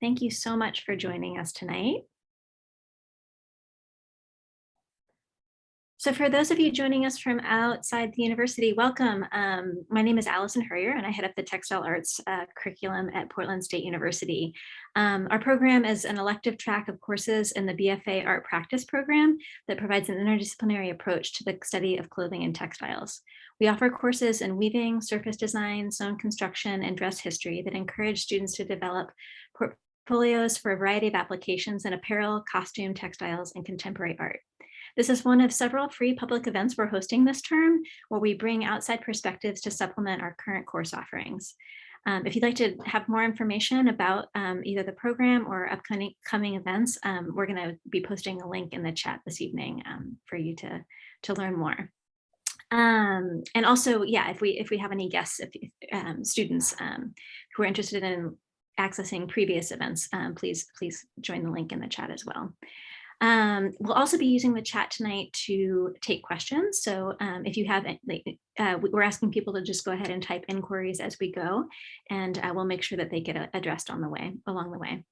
Thank you so much for joining us tonight. So for those of you joining us from outside the university, welcome. My name is Allison Hurrier and I head up the Textile Arts curriculum at Portland State University. Our program is an elective track of courses in the BFA Art Practice program that provides an interdisciplinary approach to the study of clothing and textiles. We offer courses in weaving, surface design, sewn construction, and dress history that encourage students to develop portfolios for a variety of applications in apparel, costume, textiles, and contemporary art. This is one of several free public events we're hosting this term, where we bring outside perspectives to supplement our current course offerings. If you'd like to have more information about either the program or upcoming events, we're going to be posting a link in the chat this evening for you to learn more. And also, yeah, if we have any guests, students who are interested in accessing previous events, please join the link in the chat as well. We'll also be using the chat tonight to take questions. So if you have, we're asking people to just go ahead and type inquiries as we go, and we'll make sure that they get addressed along the way.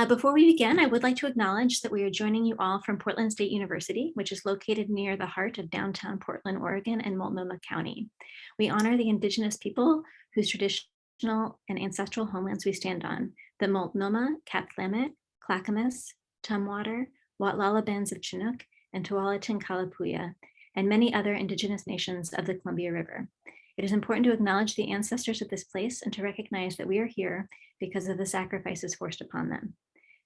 Before we begin, I would like to acknowledge that we are joining you all from Portland State University, which is located near the heart of downtown Portland, Oregon, and Multnomah County. We honor the Indigenous people whose traditional and ancestral homelands we stand on, the Multnomah, Kathlamet, Clackamas, Tumwater, Watlala bands of Chinook, and Tualatin Kalapuya, and many other Indigenous nations of the Columbia River. It is important to acknowledge the ancestors of this place and to recognize that we are here because of the sacrifices forced upon them.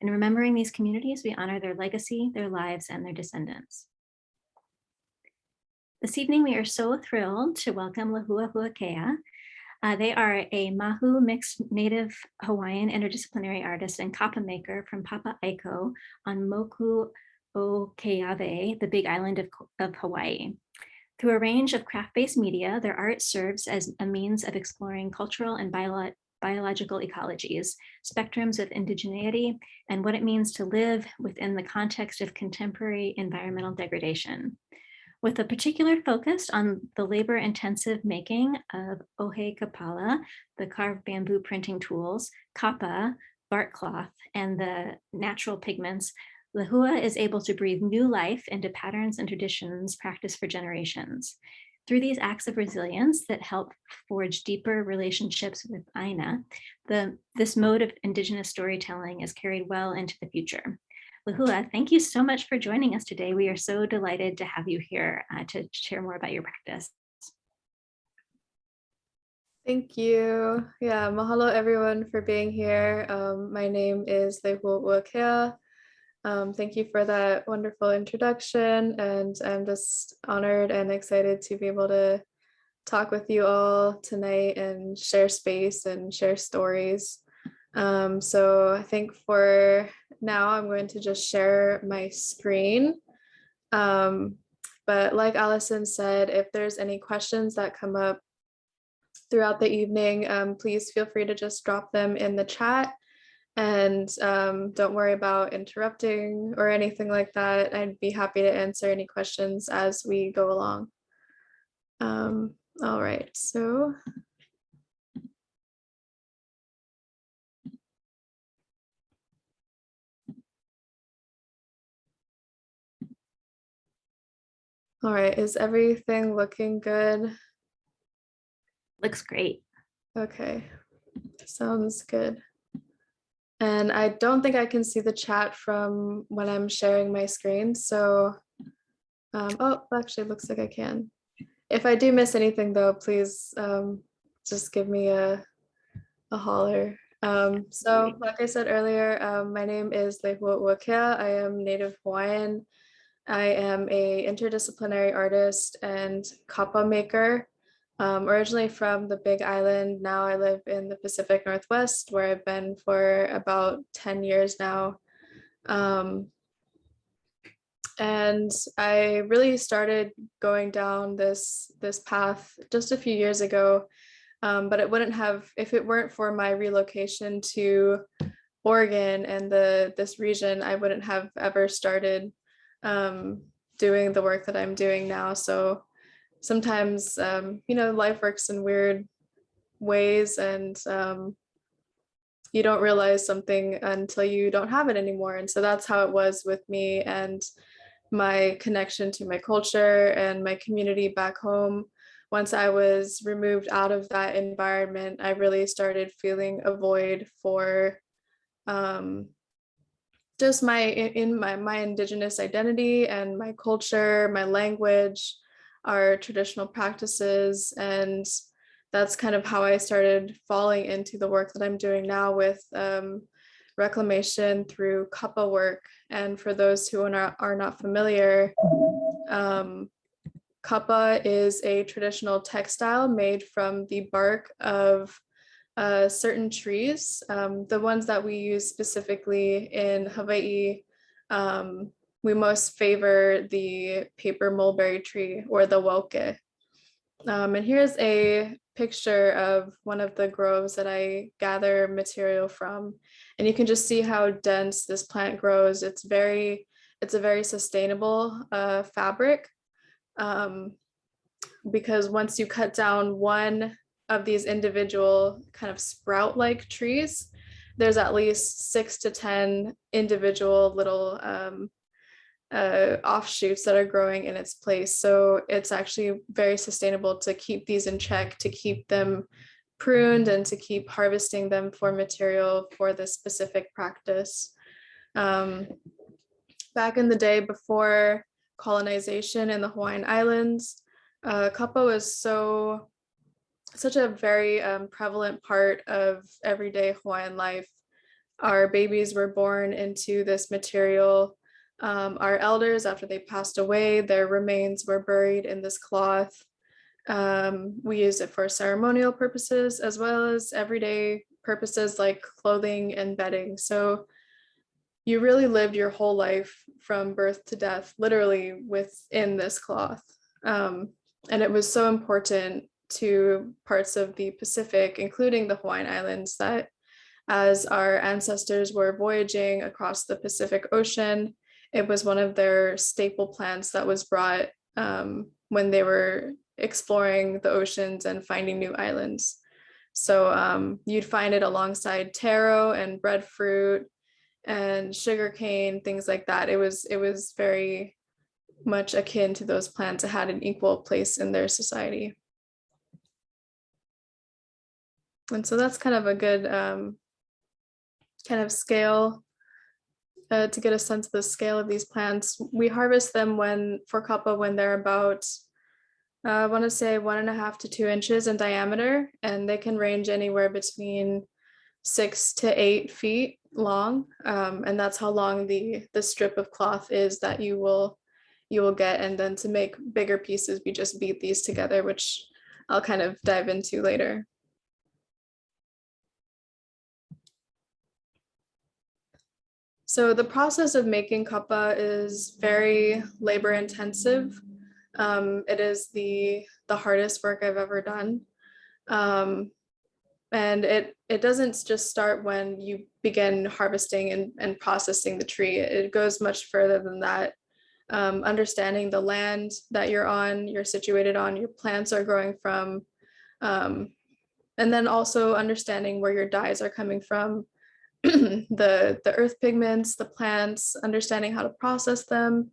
In remembering these communities, we honor their legacy, their lives, and their descendants. This evening, we are so thrilled to welcome Lehuauakea. They are a māhū mixed native Hawaiian interdisciplinary artist and kapa maker from Pāpaʻikou on Moku O Keawe, the Big Island of Hawaiʻi. Through a range of craft-based media, their art serves as a means of exploring cultural and biological ecologies, spectrums of indigeneity, and what it means to live within the context of contemporary environmental degradation. With a particular focus on the labor-intensive making of ʻohe kāpala, the carved bamboo printing tools, kapa, bark cloth, and the natural pigments, Lehua is able to breathe new life into patterns and traditions practiced for generations. Through these acts of resilience that help forge deeper relationships with ʻāina, this mode of Indigenous storytelling is carried well into the future. Lehua, thank you so much for joining us today. We are so delighted to have you here to share more about your practice. Thank you. Yeah, mahalo everyone for being here. My name is Lehuauakea. Thank you for that wonderful introduction, and I'm just honored and excited to be able to talk with you all tonight and share space and share stories. So I think for now, I'm going to just share my screen. But like Allison said, if there's any questions that come up throughout the evening, please feel free to just drop them in the chat. And don't worry about interrupting or anything like that. I'd be happy to answer any questions as we go along. All right, so. All right, is everything looking good? Looks great. Okay, sounds good. And I don't think I can see the chat from when I'm sharing my screen. So, oh, actually looks like I can. If I do miss anything though, please just give me a holler. So like I said earlier, my name is Lehuauakea. I am Native Hawaiian. I am a interdisciplinary artist and kapa maker. Originally from the Big Island, now I live in the Pacific Northwest, where I've been for about 10 years now. And I really started going down this path just a few years ago, but it wouldn't have, if it weren't for my relocation to Oregon and this region, I wouldn't have ever started doing the work that I'm doing now. So sometimes, you know, life works in weird ways, and you don't realize something until you don't have it anymore. And so that's how it was with me and my connection to my culture and my community back home. Once I was removed out of that environment, I really started feeling a void for just my Indigenous identity and my culture, my language, our traditional practices. And that's kind of how I started falling into the work that I'm doing now with reclamation through kapa work. And for those who are not familiar, kapa is a traditional textile made from the bark of certain trees. The ones that we use specifically in Hawaii, we most favor the paper mulberry tree or the wauke. And here's a picture of one of the groves that I gather material from. And you can just see how dense this plant grows. It's a very sustainable fabric, because once you cut down one of these individual kind of sprout-like trees, there's at least 6 to 10 individual little offshoots that are growing in its place. So it's actually very sustainable to keep these in check, to keep them pruned and to keep harvesting them for material for this specific practice. Back in the day before colonization in the Hawaiian Islands, kapa was such a very prevalent part of everyday Hawaiian life. Our babies were born into this material. Our elders, after they passed away, their remains were buried in this cloth. We used it for ceremonial purposes as well as everyday purposes like clothing and bedding. So you really lived your whole life from birth to death, literally within this cloth. And it was so important to parts of the Pacific, including the Hawaiian Islands, that as our ancestors were voyaging across the Pacific Ocean, it was one of their staple plants that was brought when they were exploring the oceans and finding new islands. So you'd find it alongside taro and breadfruit and sugarcane, things like that. It was very much akin to those plants. It had an equal place in their society. And so that's kind of a good kind of scale to get a sense of the scale of these plants. We harvest them for kapa when they're about, I want to say 1.5 to 2 inches in diameter, and they can range anywhere between 6 to 8 feet long. And that's how long the strip of cloth is that you will get. And then to make bigger pieces, we just beat these together, which I'll kind of dive into later. So the process of making kapa is very labor intensive. It is the hardest work I've ever done. And it doesn't just start when you begin harvesting and processing the tree. It goes much further than that. Understanding the land that you're situated on, your plants are growing from, and then also understanding where your dyes are coming from, the earth pigments, the plants, understanding how to process them,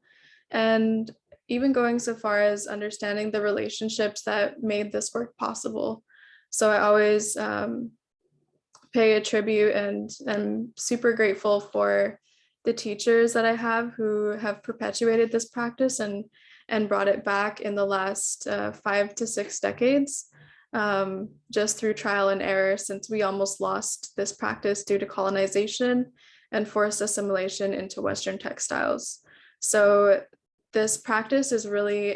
and even going so far as understanding the relationships that made this work possible. So I always pay a tribute and I'm super grateful for the teachers that I have who have perpetuated this practice and brought it back in the last 5 to 6 decades. Just through trial and error, since we almost lost this practice due to colonization and forced assimilation into Western textiles. So this practice is really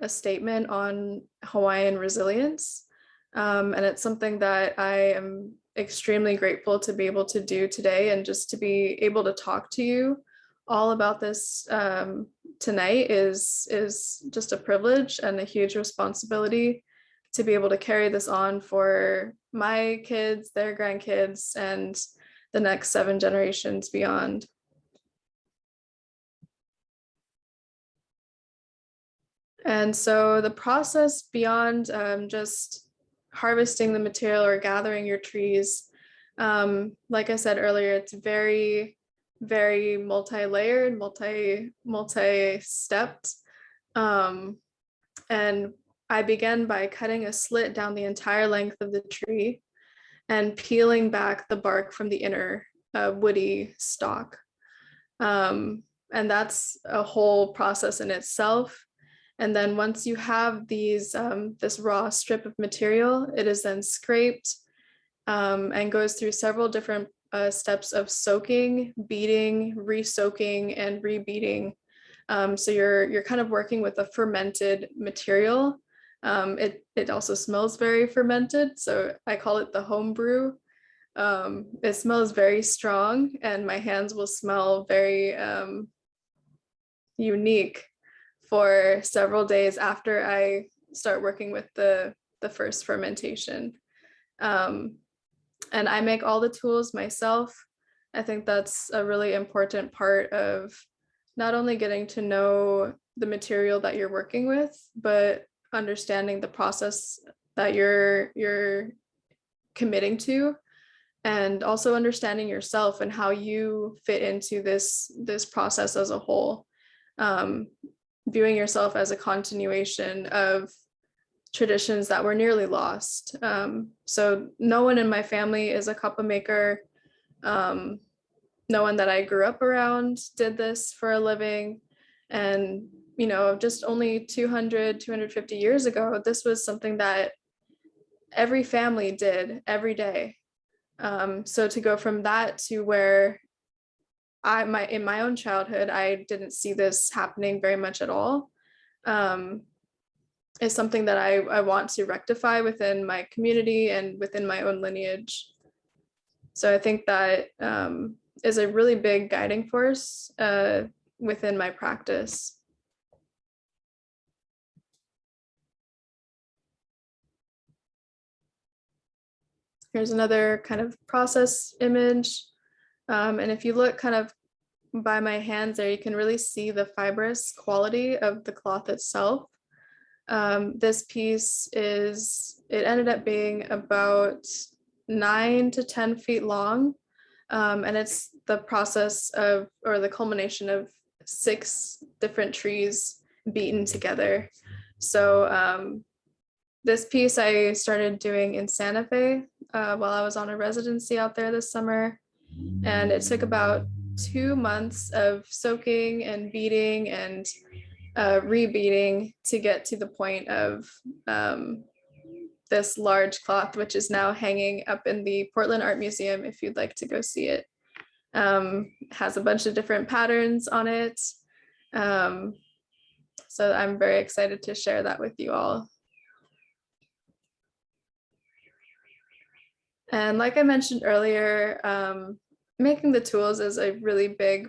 a statement on Hawaiian resilience. And it's something that I am extremely grateful to be able to do today, and just to be able to talk to you all about this tonight is just a privilege and a huge responsibility to be able to carry this on for my kids, their grandkids, and the next 7 generations beyond. And so the process beyond just harvesting the material or gathering your trees, Like I said earlier, it's very, very multi-layered, multi-stepped. And I began by cutting a slit down the entire length of the tree and peeling back the bark from the inner woody stalk. And that's a whole process in itself. And then once you have these, this raw strip of material, it is then scraped and goes through several different steps of soaking, beating, re-soaking, and re-beating. So you're kind of working with a fermented material. It also smells very fermented, so I call it the home brew. It smells very strong, and my hands will smell very unique for several days after I start working with the first fermentation. And I make all the tools myself. I think that's a really important part of not only getting to know the material that you're working with, but understanding the process that you're committing to, and also understanding yourself and how you fit into this process as a whole. Viewing yourself as a continuation of traditions that were nearly lost. So no one in my family is a kapa maker. No one that I grew up around did this for a living. And, you know, just only 250 years ago, this was something that every family did every day. So to go from that to where in my own childhood, I didn't see this happening very much at all, is something that I want to rectify within my community and within my own lineage. So I think that is a really big guiding force within my practice. Here's another kind of process image. And if you look kind of by my hands there, you can really see the fibrous quality of the cloth itself. This piece it ended up being about 9 to 10 feet long. And it's the process of, or the culmination of 6 different trees beaten together. So this piece I started doing in Santa Fe while I was on a residency out there this summer. And it took about 2 months of soaking and beating and rebeating to get to the point of this large cloth, which is now hanging up in the Portland Art Museum if you'd like to go see it. Has a bunch of different patterns on it. So I'm very excited to share that with you all. And like I mentioned earlier, making the tools is a really big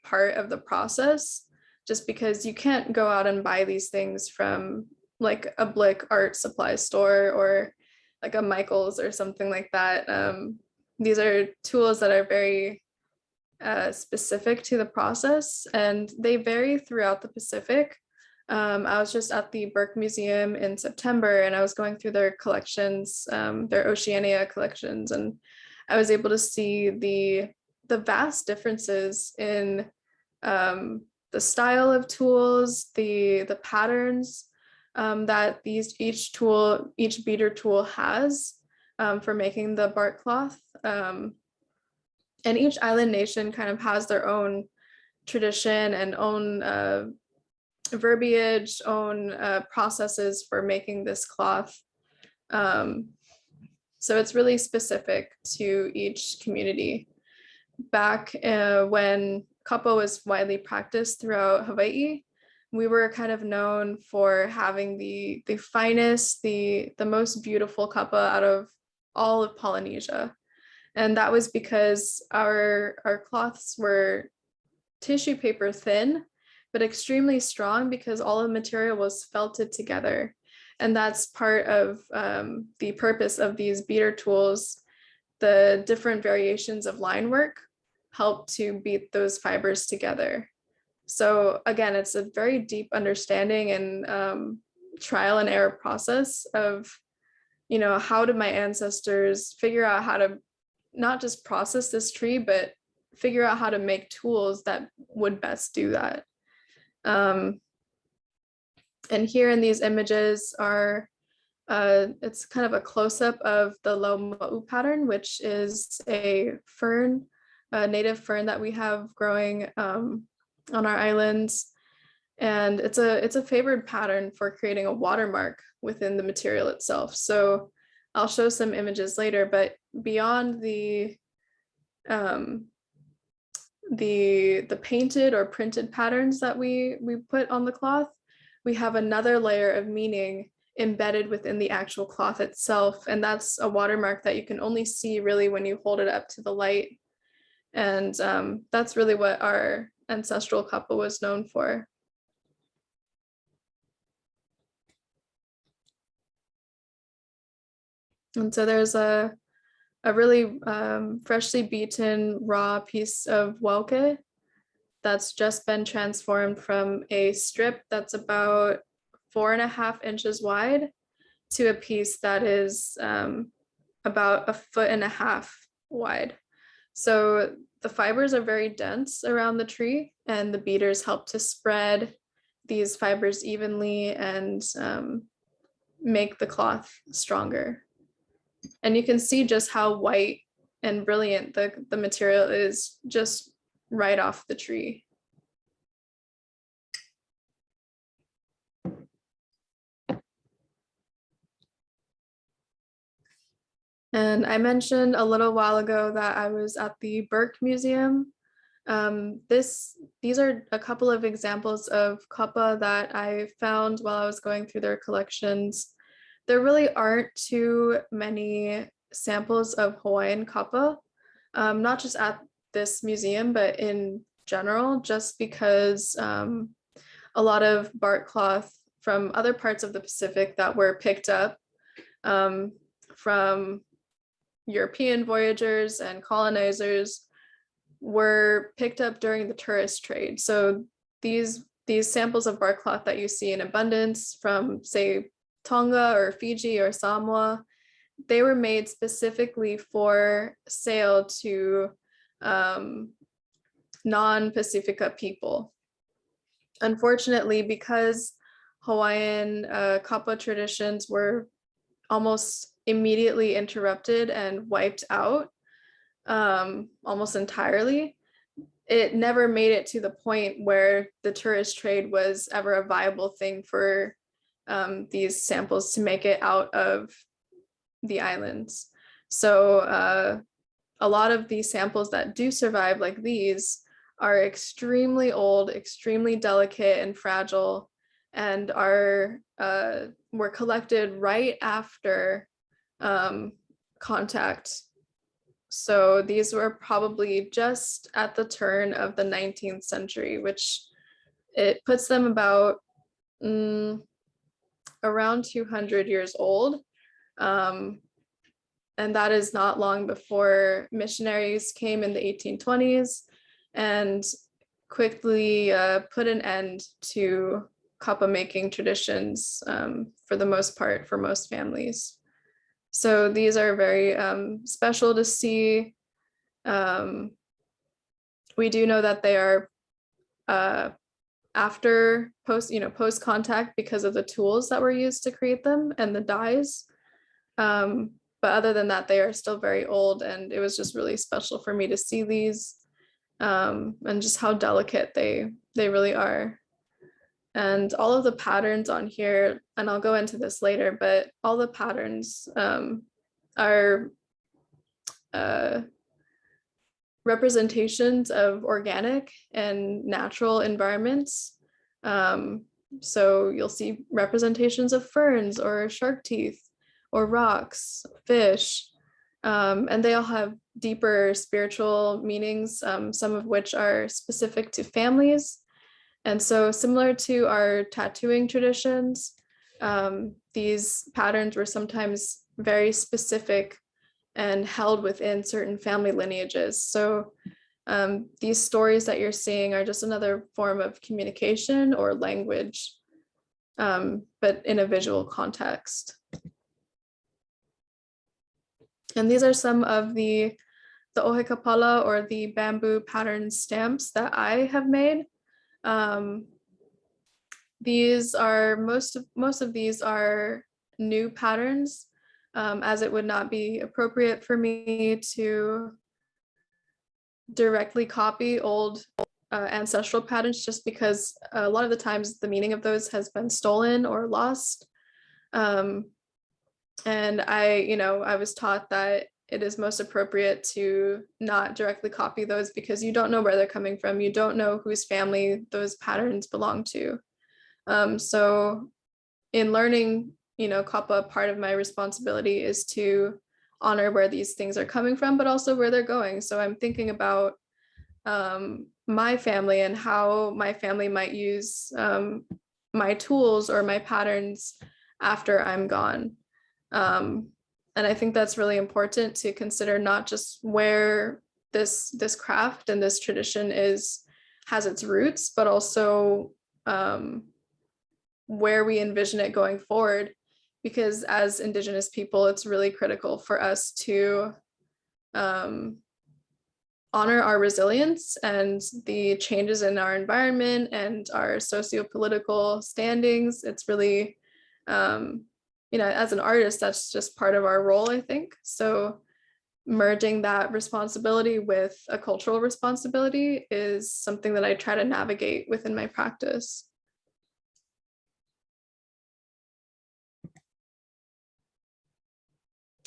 part of the process, just because you can't go out and buy these things from like a Blick art supply store or like a Michael's or something like that. These are tools that are very specific to the process, and they vary throughout the Pacific. I was just at the Burke Museum in September, and I was going through their collections, their Oceania collections, and I was able to see the vast differences in the style of tools, the patterns that each beater tool has for making the bark cloth. And each island nation kind of has their own tradition and own verbiage, own processes for making this cloth. So it's really specific to each community. Back when kapa was widely practiced throughout Hawaii, we were kind of known for having the finest, the most beautiful kapa out of all of Polynesia. And that was because our cloths were tissue paper thin, but extremely strong because all of the material was felted together. And that's part of the purpose of these beater tools. The different variations of line work help to beat those fibers together. So again, it's a very deep understanding and trial and error process of, you know, how did my ancestors figure out how to not just process this tree, but figure out how to make tools that would best do that. And here in these images are, it's kind of a close-up of the Lehuauakea pattern, which is a fern, a native fern that we have growing on our islands. And it's a favored pattern for creating a watermark within the material itself. So I'll show some images later, but beyond the painted or printed patterns that we put on the cloth, we have another layer of meaning embedded within the actual cloth itself. And that's a watermark that you can only see really when you hold it up to the light. And that's really what our ancestral kapa was known for. And so there's a really freshly beaten raw piece of wauke that's just been transformed from a strip that's about 4.5 inches wide to a piece that is about 1.5 feet wide. So the fibers are very dense around the tree, and the beaters help to spread these fibers evenly and make the cloth stronger. And you can see just how white and brilliant the material is just right off the tree. And I mentioned a little while ago that I was at the Burke Museum. These are a couple of examples of kapa that I found while I was going through their collections. There really aren't too many samples of Hawaiian kapa, not just at this museum, but in general, just because a lot of bark cloth from other parts of the Pacific that were picked up from European voyagers and colonizers were picked up during the tourist trade. So these samples of bark cloth that you see in abundance from, say, Tonga or Fiji or Samoa, they were made specifically for sale to non-Pacifica people. Unfortunately, because Hawaiian kapa traditions were almost immediately interrupted and wiped out almost entirely, it never made it to the point where the tourist trade was ever a viable thing for these samples to make it out of the islands. So a lot of these samples that do survive, like these, are extremely old, extremely delicate and fragile, and were collected right after contact. So these were probably just at the turn of the 19th century, which it puts them about around 200 years old. And that is not long before missionaries came in the 1820s and quickly put an end to kapa making traditions for the most part for most families. So these are very special to see. We do know that they are after post contact because of the tools that were used to create them and the dyes. But other than that, they are still very old, and it was just really special for me to see these and just how delicate they really are. And all of the patterns on here, and I'll go into this later, but all the patterns are representations of organic and natural environments. So you'll see representations of ferns or shark teeth or rocks, fish, and they all have deeper spiritual meanings, some of which are specific to families. And so similar to our tattooing traditions, these patterns were sometimes very specific and held within certain family lineages. So these stories that you're seeing are just another form of communication or language, but in a visual context. And these are some of the the ʻohe kāpala, or the bamboo pattern stamps that I have made. These are most of these are new patterns, as it would not be appropriate for me to directly copy old ancestral patterns, just because a lot of the times the meaning of those has been stolen or lost. And I was taught that it is most appropriate to not directly copy those, because you don't know where they're coming from. You don't know whose family those patterns belong to. So in learning, kapa, part of my responsibility is to honor where these things are coming from, but also where they're going. So I'm thinking about my family and how my family might use my tools or my patterns after I'm gone. And I think that's really important to consider, not just where this craft and this tradition has its roots, but also where we envision it going forward. Because as Indigenous people, it's really critical for us to honor our resilience and the changes in our environment and our socio-political standings. It's really, as an artist, that's just part of our role, I think. So merging that responsibility with a cultural responsibility is something that I try to navigate within my practice.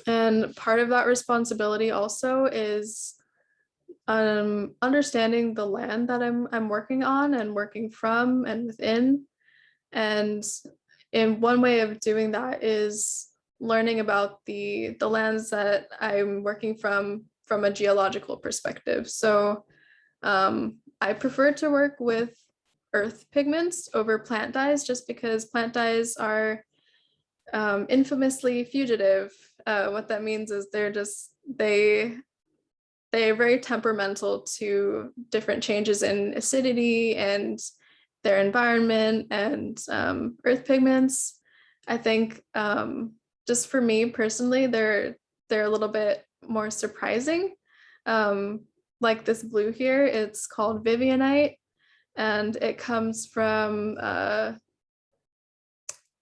And part of that responsibility also is understanding the land that I'm working on and working from and within. And in one way of doing that is learning about the lands that I'm working from a geological perspective. So I prefer to work with earth pigments over plant dyes, just because plant dyes are infamously fugitive. What that means is they're very temperamental to different changes in acidity and their environment. And earth pigments, I think, just for me personally, they're a little bit more surprising. Like this blue here, it's called Vivianite, and it comes from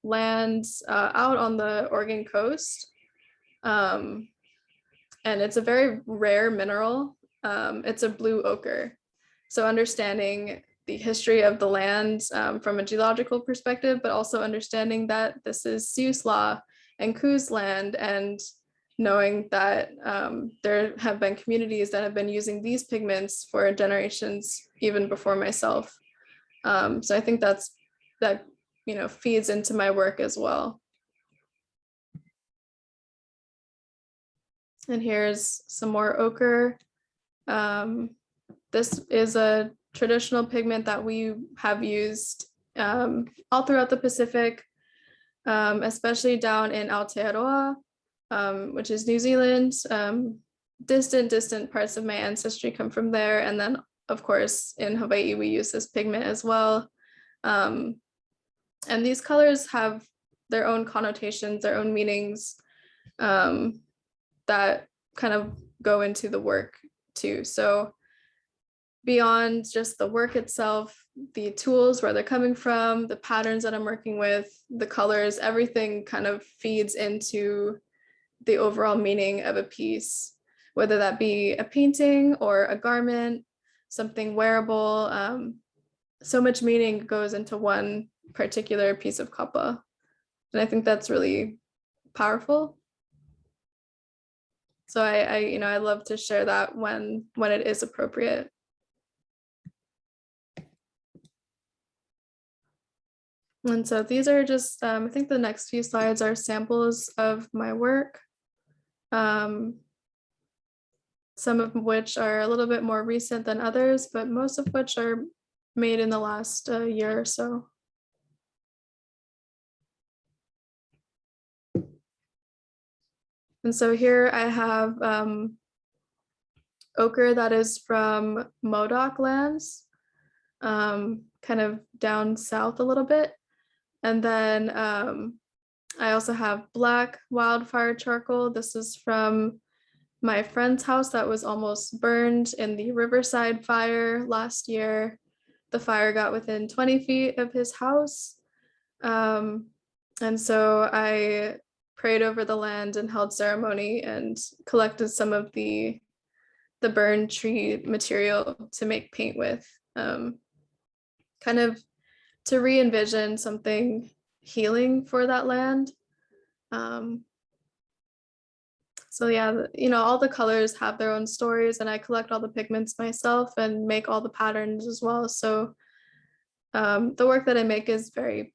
lands out on the Oregon coast. And it's a very rare mineral. It's a blue ochre. So understanding the history of the land from a geological perspective, but also understanding that this is Siuslaw and Coos land, and knowing that there have been communities that have been using these pigments for generations, even before myself. So I think that feeds into my work as well. And here's some more ochre. This is a traditional pigment that we have used all throughout the Pacific, especially down in Aotearoa, which is New Zealand. Distant parts of my ancestry come from there. And then, of course, in Hawaii, we use this pigment as well. And these colors have their own connotations, their own meanings, that kind of go into the work too. So beyond just the work itself, the tools, where they're coming from, the patterns that I'm working with, the colors, everything kind of feeds into the overall meaning of a piece, whether that be a painting or a garment, something wearable. So much meaning goes into one particular piece of kapa. And I think that's really powerful. So I love to share that when it is appropriate. And so these are just, I think the next few slides are samples of my work. Some of which are a little bit more recent than others, but most of which are made in the last year or so. And so here I have ochre that is from Modoc lands, kind of down south a little bit. And then I also have black wildfire charcoal. This is from my friend's house that was almost burned in the Riverside fire last year. The fire got within 20 feet of his house. And so I prayed over the land and held ceremony and collected some of the burned tree material to make paint with, kind of to re-envision something healing for that land. So yeah, all the colors have their own stories, and I collect all the pigments myself and make all the patterns as well. So the work that I make is very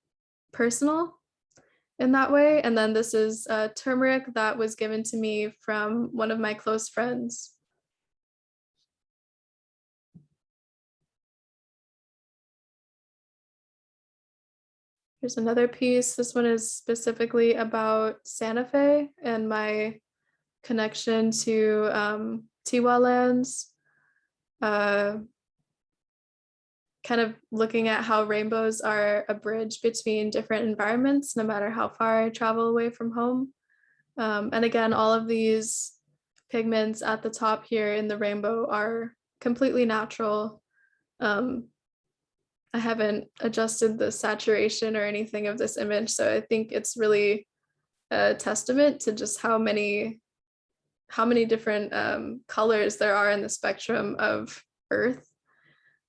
personal in that way. And then this is turmeric that was given to me from one of my close friends. Here's another piece. This one is specifically about Santa Fe and my connection to Tiwa lands. Kind of looking at how rainbows are a bridge between different environments, no matter how far I travel away from home. And again, all of these pigments at the top here in the rainbow are completely natural. I haven't adjusted the saturation or anything of this image, so I think it's really a testament to just how many different colors there are in the spectrum of Earth.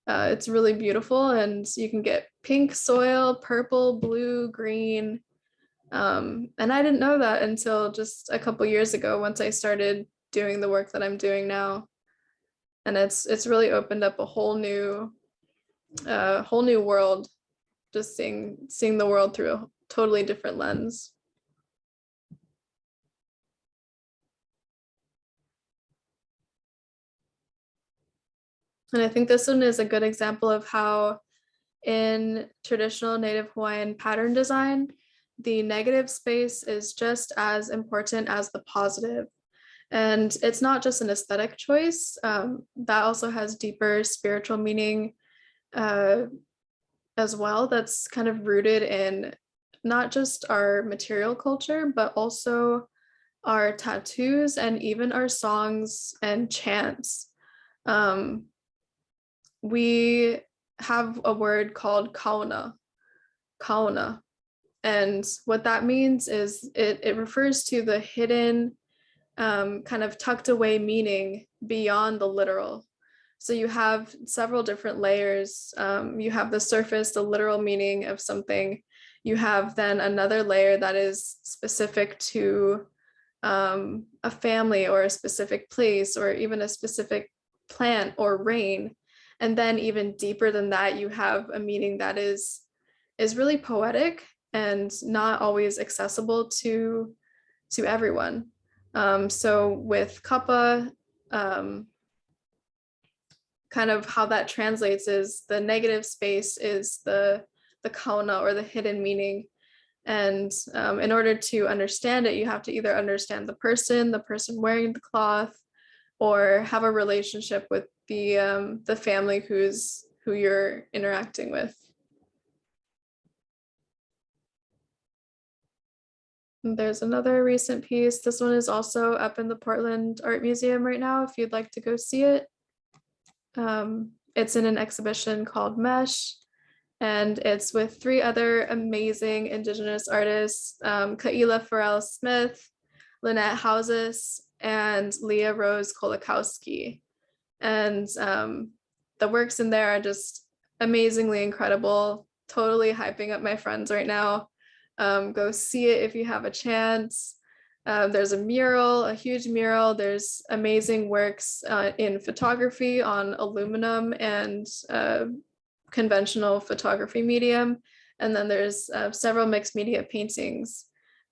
It's really beautiful, and you can get pink soil, purple, blue, green. And I didn't know that until just a couple years ago, once I started doing the work that I'm doing now. And it's really opened up a whole new world, just seeing the world through a totally different lens. And I think this one is a good example of how in traditional Native Hawaiian pattern design, the negative space is just as important as the positive. And it's not just an aesthetic choice, that also has deeper spiritual meaning as well, that's kind of rooted in not just our material culture, but also our tattoos and even our songs and chants. We have a word called kauna, and what that means is it refers to the hidden, kind of tucked away meaning beyond the literal. So you have several different layers. You have the surface, the literal meaning of something. You have then another layer that is specific to a family or a specific place or even a specific plant or rain. And then even deeper than that, you have a meaning that is really poetic and not always accessible to everyone. So with kapa, kind of how that translates is the negative space is the kauna, or the hidden meaning. And in order to understand it, you have to either understand the person wearing the cloth, or have a relationship with the family who you're interacting with. And there's another recent piece. This one is also up in the Portland Art Museum right now, if you'd like to go see it. It's in an exhibition called Mesh, and it's with 3 other amazing Indigenous artists, Kaila Farrell-Smith, Lynette Houses, and Leah Rose Kolakowski. And the works in there are just amazingly incredible, totally hyping up my friends right now. Go see it if you have a chance. There's a mural, a huge mural. There's amazing works in photography on aluminum and conventional photography medium. And then there's several mixed media paintings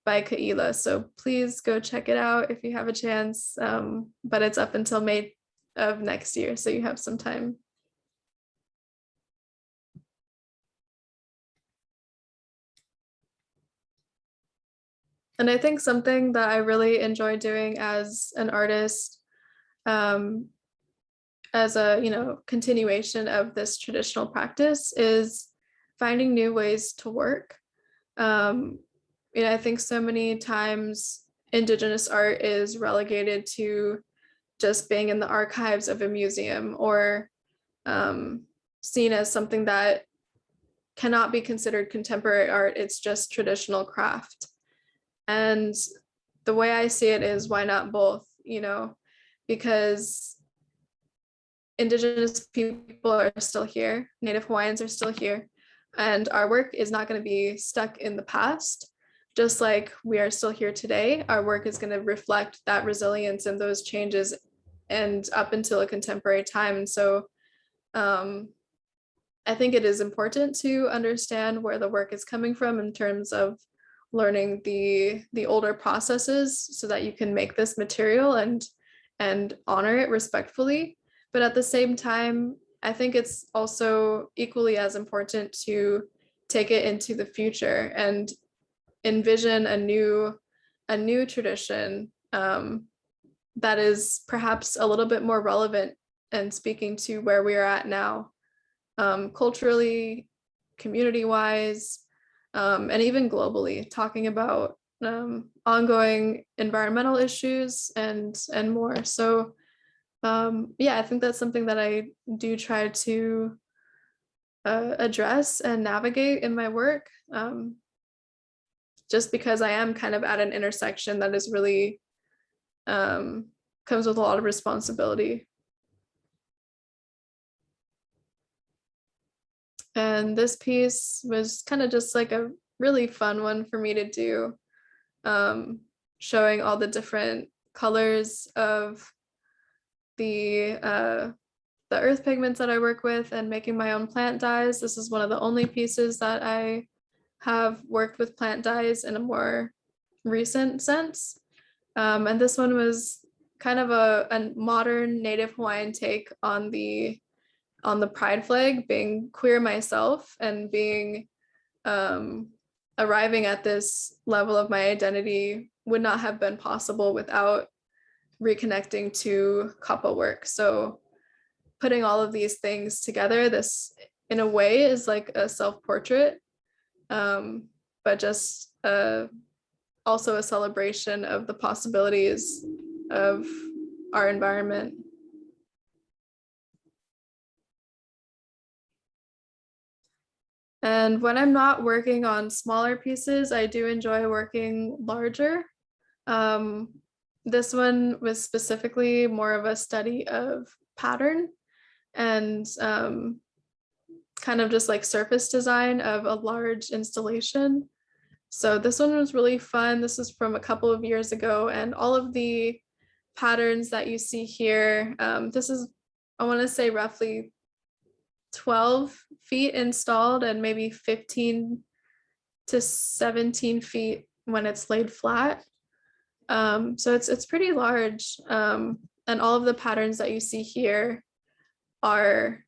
by Kaila. So please go check it out if you have a chance. But it's up until May of next year, so you have some time. And I think something that I really enjoy doing as an artist, as a continuation of this traditional practice, is finding new ways to work. I think so many times Indigenous art is relegated to just being in the archives of a museum or seen as something that cannot be considered contemporary art. It's just traditional craft. And the way I see it is, why not both, you know, because Indigenous people are still here, Native Hawaiians are still here, and our work is not going to be stuck in the past. Just like we are still here today, our work is going to reflect that resilience and those changes and up until a contemporary time. And so I think it is important to understand where the work is coming from in terms of learning the older processes so that you can make this material and honor it respectfully. But at the same time, I think it's also equally as important to take it into the future and envision a new tradition that is perhaps a little bit more relevant and speaking to where we are at now, culturally, community-wise, and even globally, talking about ongoing environmental issues and more. So yeah, I think that's something that I do try to address and navigate in my work, just because I am kind of at an intersection that is really comes with a lot of responsibility. And this piece was kind of just like a really fun one for me to do, showing all the different colors of the earth pigments that I work with and making my own plant dyes. This is one of the only pieces that I have worked with plant dyes in a more recent sense. And this one was kind of a modern Native Hawaiian take on the pride flag, being queer myself and being arriving at this level of my identity would not have been possible without reconnecting to kapa work. So putting all of these things together, this in a way is like a self-portrait, but just also a celebration of the possibilities of our environment. And when I'm not working on smaller pieces, I do enjoy working larger. This one was specifically more of a study of pattern and kind of just like surface design of a large installation. So this one was really fun. This is from a couple of years ago, and all of the patterns that you see here, this is, I want to say, roughly 12 feet installed and maybe 15 to 17 feet when it's laid flat. So it's pretty large. And all of the patterns that you see here are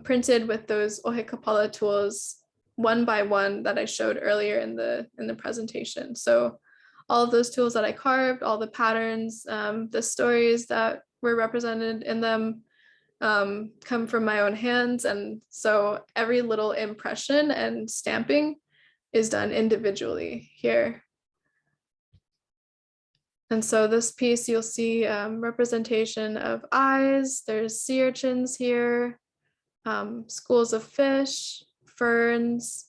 printed with those ʻohe kāpala tools one by one that I showed earlier in the presentation. So all of those tools that I carved, all the patterns, the stories that were represented in them come from my own hands. And so every little impression and stamping is done individually here. And so this piece, you'll see representation of eyes, there's sea urchins here, schools of fish, ferns,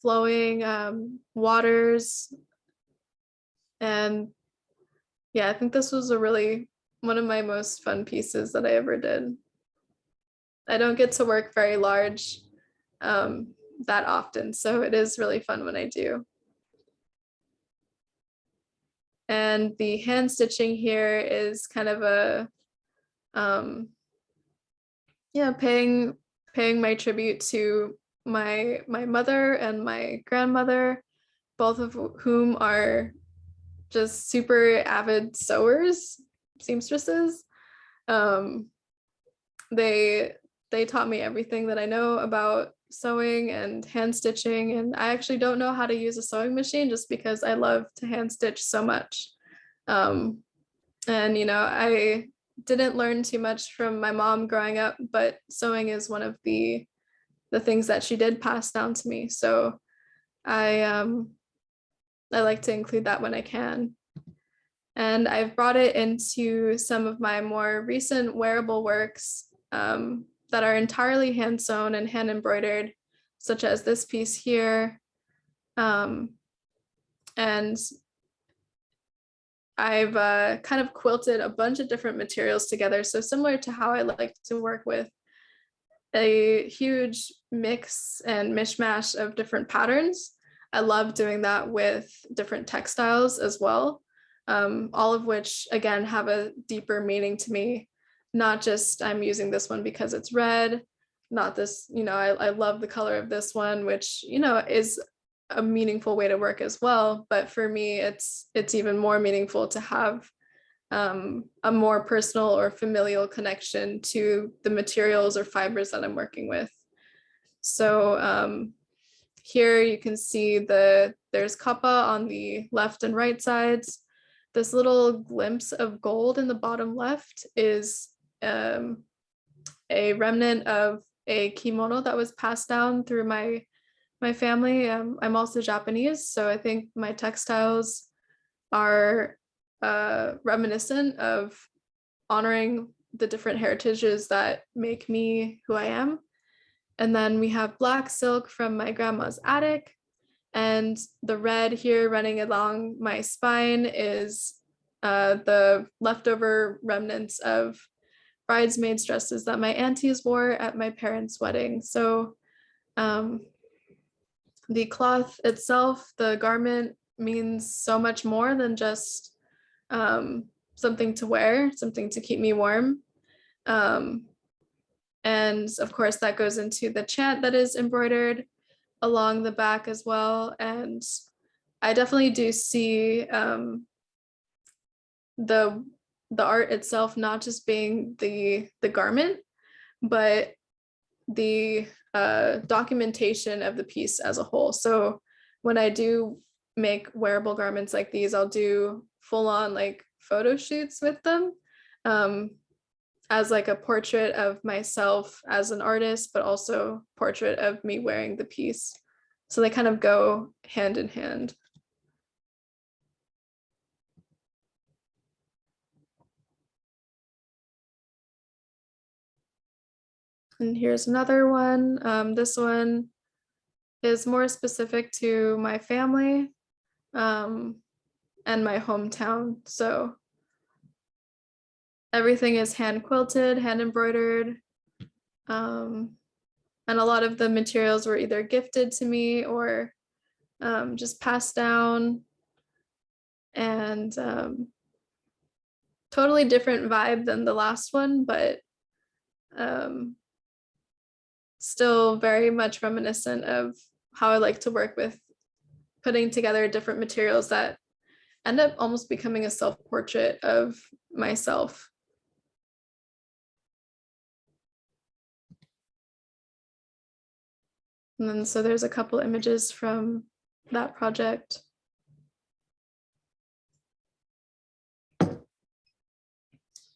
flowing waters. And yeah, I think this was one of my most fun pieces that I ever did. I don't get to work very large that often, so it is really fun when I do. And the hand stitching here is kind of a, yeah, paying my tribute to my mother and my grandmother, both of whom are just super avid sewers, seamstresses. They taught me everything that I know about sewing and hand stitching, and I actually don't know how to use a sewing machine just because I love to hand stitch so much. And you know, I didn't learn too much from my mom growing up, but sewing is one of the things that she did pass down to me. So I like to include that when I can. And I've brought it into some of my more recent wearable works that are entirely hand sewn and hand embroidered, such as this piece here. And I've kind of quilted a bunch of different materials together. So similar to how I like to work with a huge mix and mishmash of different patterns, I love doing that with different textiles as well. All of which, again, have a deeper meaning to me. Not just I'm using this one because it's red, not this, I love the color of this one, which, is a meaningful way to work as well. But for me, it's even more meaningful to have a more personal or familial connection to the materials or fibers that I'm working with. So here you can see there's kapa on the left and right sides. This little glimpse of gold in the bottom left is a remnant of a kimono that was passed down through my family. I'm also Japanese, so I think my textiles are reminiscent of honoring the different heritages that make me who I am. And then we have black silk from my grandma's attic. And the red here running along my spine is the leftover remnants of bridesmaids dresses that my aunties wore at my parents' wedding. So the cloth itself, the garment, means so much more than just something to wear, something to keep me warm. And of course, that goes into the chant that is embroidered along the back as well. And I definitely do see the art itself not just being the garment, but the documentation of the piece as a whole. So when I do make wearable garments like these, I'll do full-on like photo shoots with them as like a portrait of myself as an artist, but also portrait of me wearing the piece. So they kind of go hand in hand. And here's another one. This one is more specific to my family and my hometown. So everything is hand quilted, hand embroidered. And a lot of the materials were either gifted to me or just passed down. And totally different vibe than the last one, but still very much reminiscent of how I like to work with putting together different materials that end up almost becoming a self-portrait of myself. And then so there's a couple images from that project.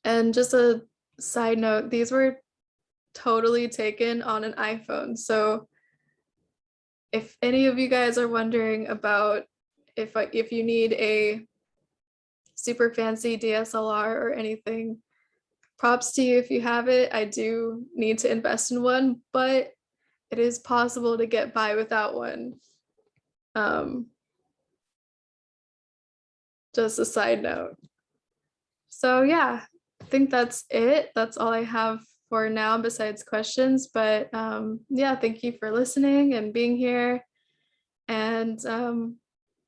And just a side note, these were totally taken on an iPhone. So if any of you guys are wondering about if you need a super fancy DSLR or anything, props to you if you have it. I do need to invest in one, but it is possible to get by without one. Just a side note. So yeah, I think that's it. That's all I have for now besides questions, but yeah, thank you for listening and being here. And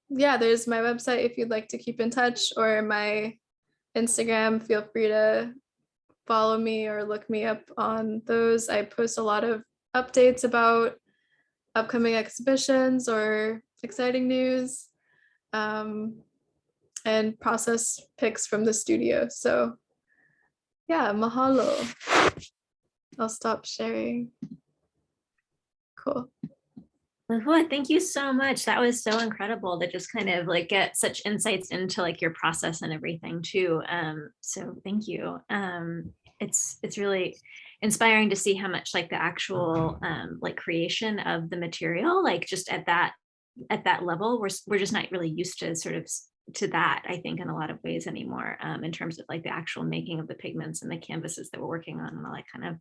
yeah, there's my website if you'd like to keep in touch, or my Instagram. Feel free to follow me or look me up on those. I post a lot of updates about upcoming exhibitions or exciting news, and process pics from the studio. So yeah, mahalo. I'll stop sharing. Cool. Lehua, thank you so much. That was so incredible to just kind of like get such insights into like your process and everything too. So thank you. It's really inspiring to see how much like the actual like creation of the material, like just at that level, we're just not really used to sort of to that, I think, in a lot of ways anymore, in terms of like the actual making of the pigments and the canvases that we're working on and all that kind of,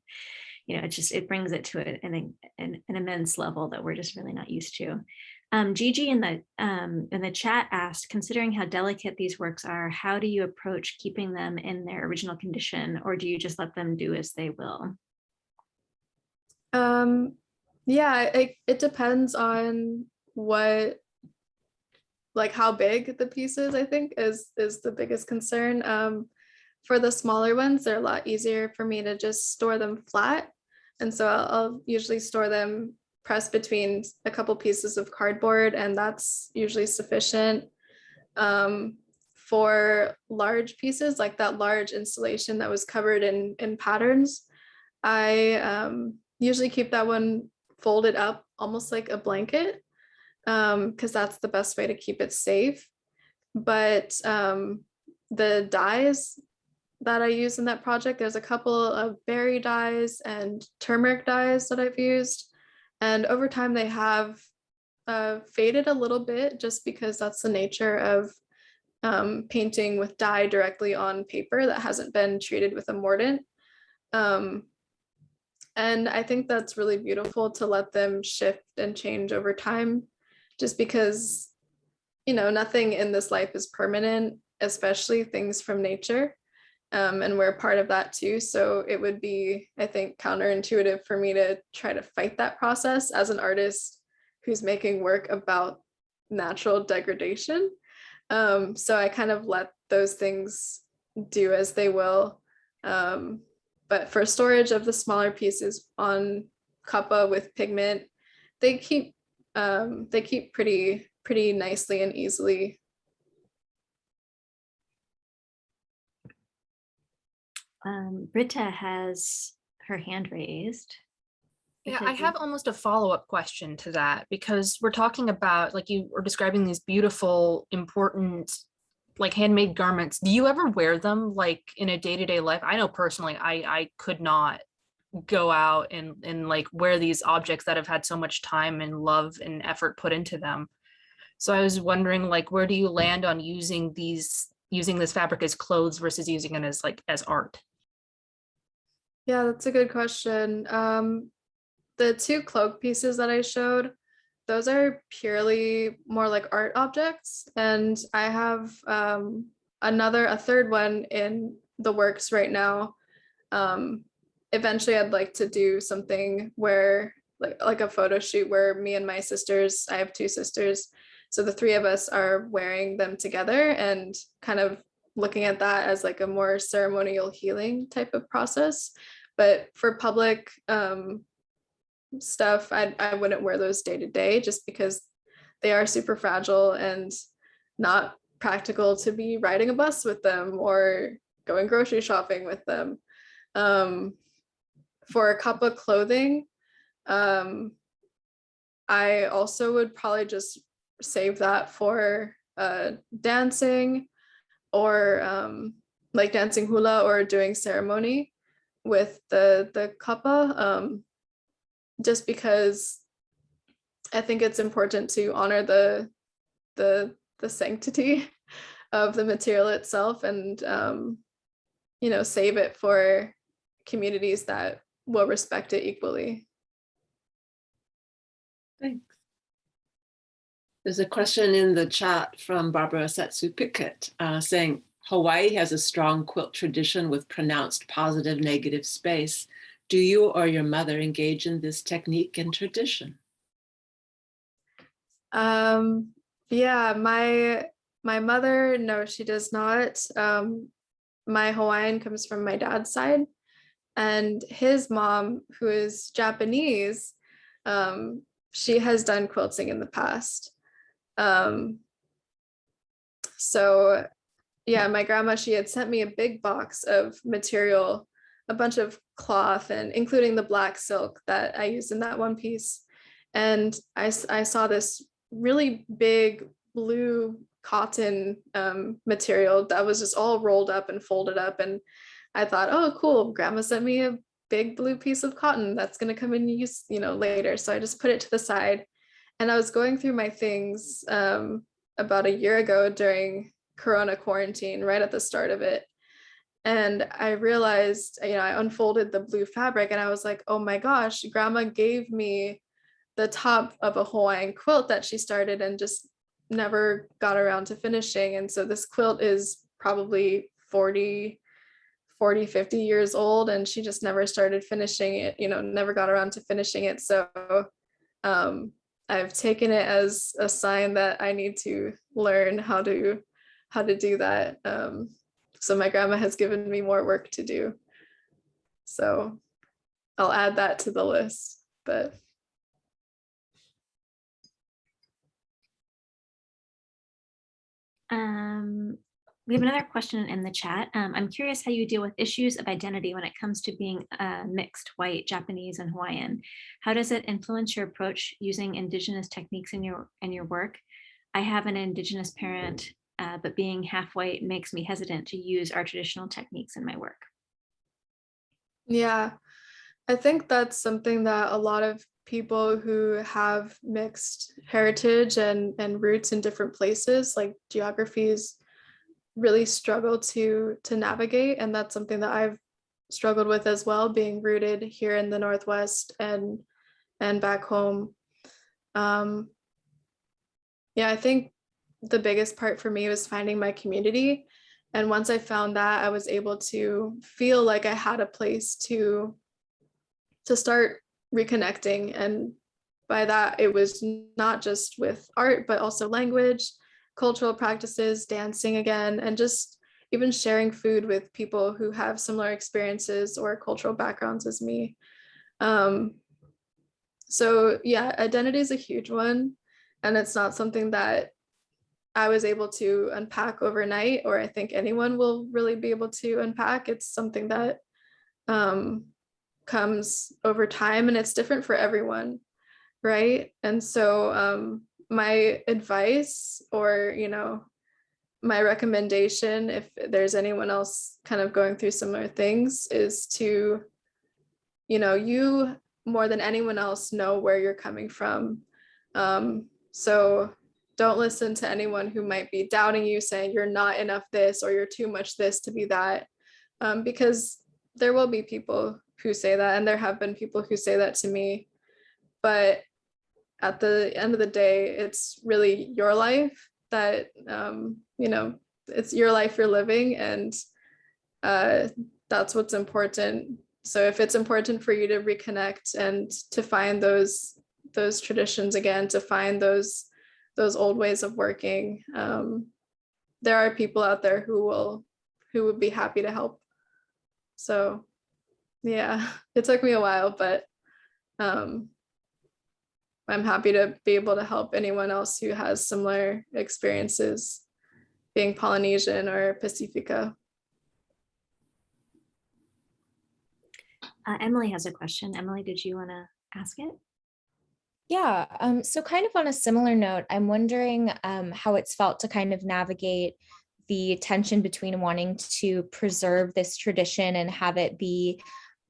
it brings it to an immense level that we're just really not used to. Gigi in the chat asked, considering how delicate these works are, how do you approach keeping them in their original condition, or do you just let them do as they will? Yeah, it depends on how big the piece is, I think is the biggest concern. For the smaller ones, they're a lot easier for me to just store them flat. And so I'll usually store them pressed between a couple pieces of cardboard, and that's usually sufficient. For large pieces, like that large installation that was covered in patterns, I usually keep that one folded up almost like a blanket, because that's the best way to keep it safe. But the dyes that I use in that project, there's a couple of berry dyes and turmeric dyes that I've used. And over time they have faded a little bit, just because that's the nature of painting with dye directly on paper that hasn't been treated with a mordant. And I think that's really beautiful to let them shift and change over time, just because, nothing in this life is permanent, especially things from nature. And we're part of that too. So it would be, I think, counterintuitive for me to try to fight that process as an artist who's making work about natural degradation. So I kind of let those things do as they will. But for storage of the smaller pieces on kapa with pigment, they keep pretty nicely and easily. Britta has her hand raised. Yeah, I have almost a follow-up question to that, because we're talking about, like, you were describing these beautiful, important, like, handmade garments. Do you ever wear them like in a day-to-day life? I know personally, I could not go out and like wear these objects that have had so much time and love and effort put into them. So I was wondering, like, where do you land on using this fabric as clothes versus using it as art? Yeah, that's a good question. The two cloak pieces that I showed, those are purely more like art objects. And I have a third one in the works right now. Eventually I'd like to do something where like a photo shoot where me and my sisters, I have two sisters, so the three of us are wearing them together and kind of looking at that as like a more ceremonial healing type of process. But for public stuff, I wouldn't wear those day to day, just because they are super fragile and not practical to be riding a bus with them or going grocery shopping with them. For kapa clothing, I also would probably just save that for dancing, or like dancing hula or doing ceremony with the kapa, just because I think it's important to honor the sanctity of the material itself, and save it for communities that will respect it equally. Thanks. There's a question in the chat from Barbara Setsu Pickett saying, Hawaii has a strong quilt tradition with pronounced positive negative space. Do you or your mother engage in this technique and tradition? Yeah, my mother, no, she does not. My Hawaiian comes from my dad's side, and his mom, who is Japanese, she has done quilting in the past. So yeah, my grandma, she had sent me a big box of material, a bunch of cloth, and including the black silk that I used in that one piece. And I saw this really big blue cotton material that was just all rolled up and folded up. And I thought, oh, cool, grandma sent me a big blue piece of cotton that's going to come in use, later. So I just put it to the side. And I was going through my things about a year ago during Corona quarantine right at the start of it. And I realized, I unfolded the blue fabric and I was like, oh my gosh, grandma gave me the top of a Hawaiian quilt that she started and just never got around to finishing. And so this quilt is probably 40, 50 years old, and she just never started finishing it, never got around to finishing it. So I've taken it as a sign that I need to learn how to do that. So my grandma has given me more work to do. So I'll add that to the list, but. We have another question in the chat. I'm curious how you deal with issues of identity when it comes to being mixed white, Japanese, and Hawaiian. How does it influence your approach using Indigenous techniques in your work? I have an Indigenous parent, but being half white makes me hesitant to use our traditional techniques in my work. Yeah, I think that's something that a lot of people who have mixed heritage and roots in different places, like geographies, really struggle to navigate. And that's something that I've struggled with as well, being rooted here in the Northwest and back home. Yeah, I think the biggest part for me was finding my community. And once I found that, I was able to feel like I had a place to start reconnecting. And by that, it was not just with art, but also language, cultural practices, dancing again, and just even sharing food with people who have similar experiences or cultural backgrounds as me. So yeah, identity is a huge one, and it's not something that I was able to unpack overnight, or I think anyone will really be able to unpack. It's something that comes over time, and it's different for everyone, right? And so my advice, or my recommendation, if there's anyone else kind of going through similar things, is to you more than anyone else know where you're coming from. So don't listen to anyone who might be doubting you, saying you're not enough this or you're too much this to be that, because there will be people who say that, and there have been people who say that to me. But at the end of the day, it's really your life that, it's your life you're living, and that's what's important. So if it's important for you to reconnect and to find those traditions again, to find those old ways of working, there are people out there who would be happy to help. So yeah, it took me a while, but I'm happy to be able to help anyone else who has similar experiences being Polynesian or Pacifica. Emily has a question. Emily, did you want to ask it? Yeah, so kind of on a similar note, I'm wondering how it's felt to kind of navigate the tension between wanting to preserve this tradition and have it be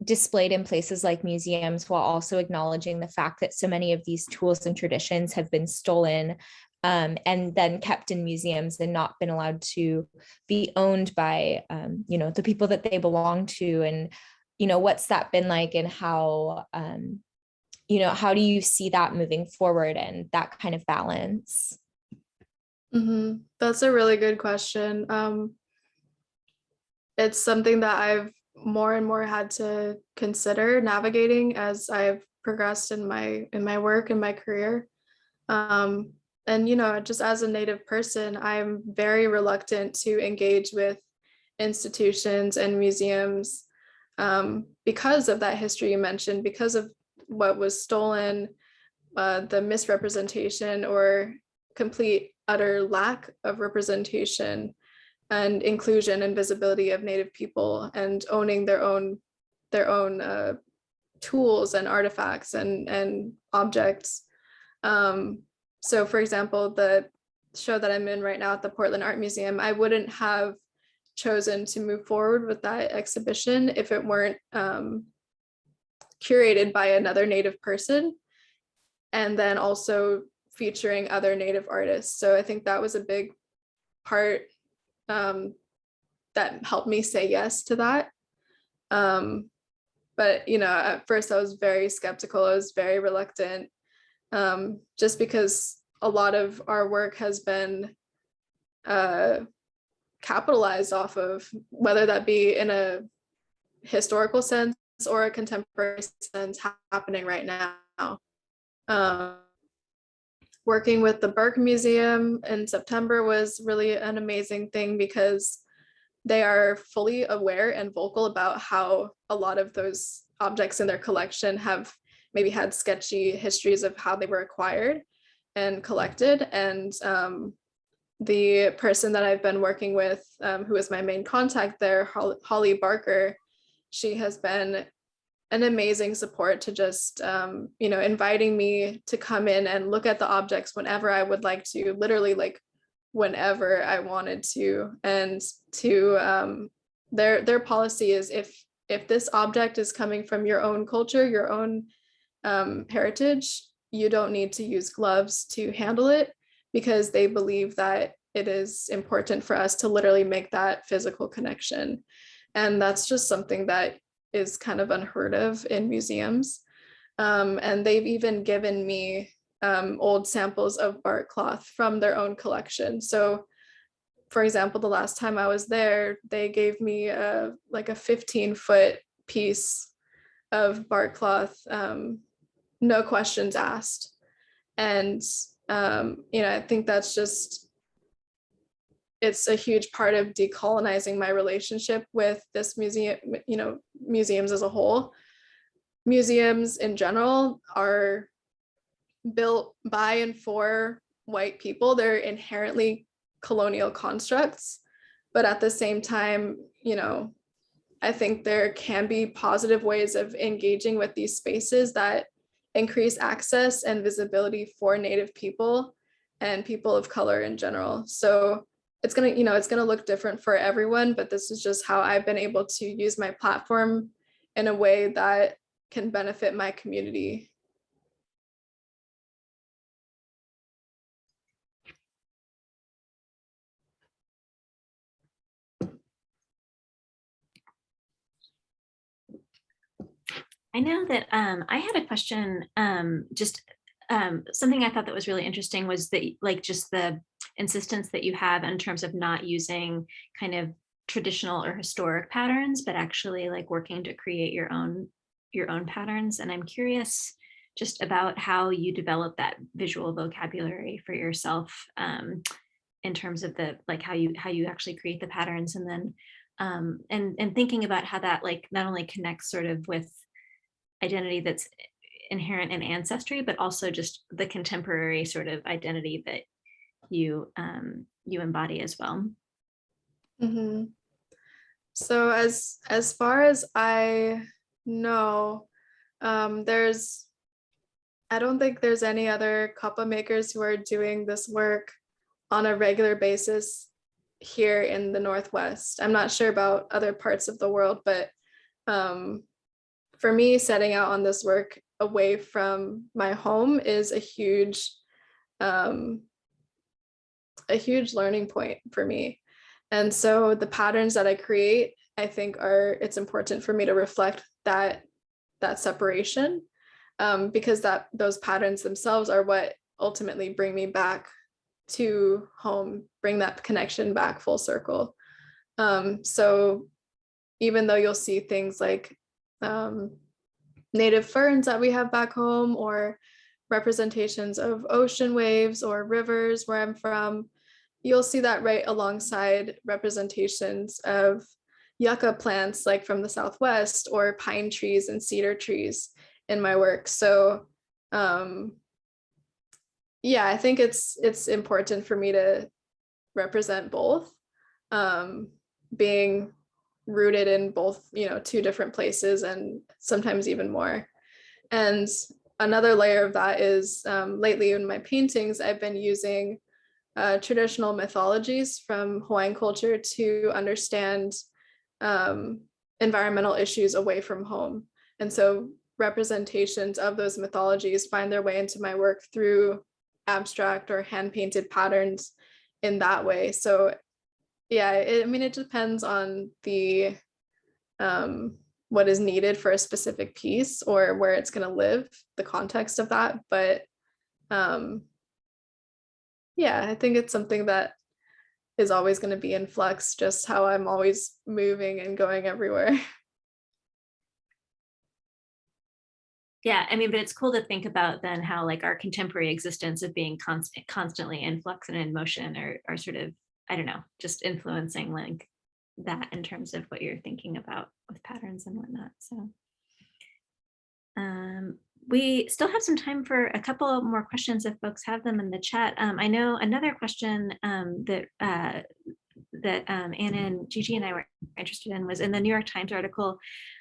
displayed in places like museums, while also acknowledging the fact that so many of these tools and traditions have been stolen and then kept in museums and not been allowed to be owned by the people that they belong to. And what's that been like, and how how do you see that moving forward and that kind of balance? Mm-hmm. That's a really good question. It's something that I've more and more had to consider navigating as I've progressed in my work and my career. And just as a Native person, I'm very reluctant to engage with institutions and museums because of that history you mentioned, because of what was stolen, the misrepresentation or complete utter lack of representation and inclusion and visibility of Native people, and owning their own tools and artifacts and objects. So for example, the show that I'm in right now at the Portland Art Museum, I wouldn't have chosen to move forward with that exhibition if it weren't curated by another Native person, and then also featuring other Native artists. So I think that was a big part that helped me say yes to that. But, you know, at first I was very skeptical. I was very reluctant, just because a lot of our work has been capitalized off of, whether that be in a historical sense or a contemporary sense happening right now. Working with the Burke Museum in September was really an amazing thing, because they are fully aware and vocal about how a lot of those objects in their collection have maybe had sketchy histories of how they were acquired and collected. And the person that I've been working with, who is my main contact there, Holly Barker, she has been an amazing support to just, you know, inviting me to come in and look at the objects whenever I would like to, literally like whenever I wanted to. And to their policy is, if this object is coming from your own culture, your own heritage, you don't need to use gloves to handle it, because they believe that it is important for us to literally make that physical connection. And that's just something that is kind of unheard of in museums. And they've even given me old samples of bark cloth from their own collection. So for example, the last time I was there, they gave me like a 15-foot piece of bark cloth, no questions asked. And you know, I think that's just, it's a huge part of decolonizing my relationship with this museum, you know, museums as a whole. Museums in general are built by and for white people. They're inherently colonial constructs, but at the same time, you know, I think there can be positive ways of engaging with these spaces that increase access and visibility for Native people and people of color in general. So it's gonna, you know, it's gonna look different for everyone, but this is just how I've been able to use my platform in a way that can benefit my community. I know that I had a question, just something I thought that was really interesting was that, like, just the insistence that you have in terms of not using kind of traditional or historic patterns, but actually like working to create your own patterns. And I'm curious just about how you develop that visual vocabulary for yourself, in terms of the, like, how you actually create the patterns, and then and thinking about how that, like, not only connects sort of with identity that's inherent in ancestry, but also just the contemporary sort of identity that you embody as well. Mm-hmm. So as far as I know, I don't think there's any other kapa makers who are doing this work on a regular basis here in the Northwest. I'm not sure about other parts of the world, but for me, setting out on this work away from my home is a huge learning point for me. And so the patterns that I create, I think it's important for me to reflect that separation, because those patterns themselves are what ultimately bring me back to home, bring that connection back full circle. So even though you'll see things like native ferns that we have back home, or representations of ocean waves or rivers where I'm from, you'll see that right alongside representations of yucca plants, like from the Southwest, or pine trees and cedar trees in my work. So yeah, I think it's important for me to represent both, being rooted in both, you know, two different places, and sometimes even more. And another layer of that is, lately in my paintings, I've been using traditional mythologies from Hawaiian culture to understand environmental issues away from home. And so representations of those mythologies find their way into my work through abstract or hand-painted patterns in that way. So yeah, I mean, it depends on the what is needed for a specific piece or where it's going to live, the context of that. But yeah, I think it's something that is always going to be in flux, just how I'm always moving and going everywhere. Yeah, I mean, but it's cool to think about then how like our contemporary existence of being constantly in flux and in motion are sort of, I don't know, just influencing like that in terms of what you're thinking about with patterns and whatnot. So we still have some time for a couple more questions if folks have them in the chat. I know another question that Anna and Gigi and I were interested in was in the New York Times article.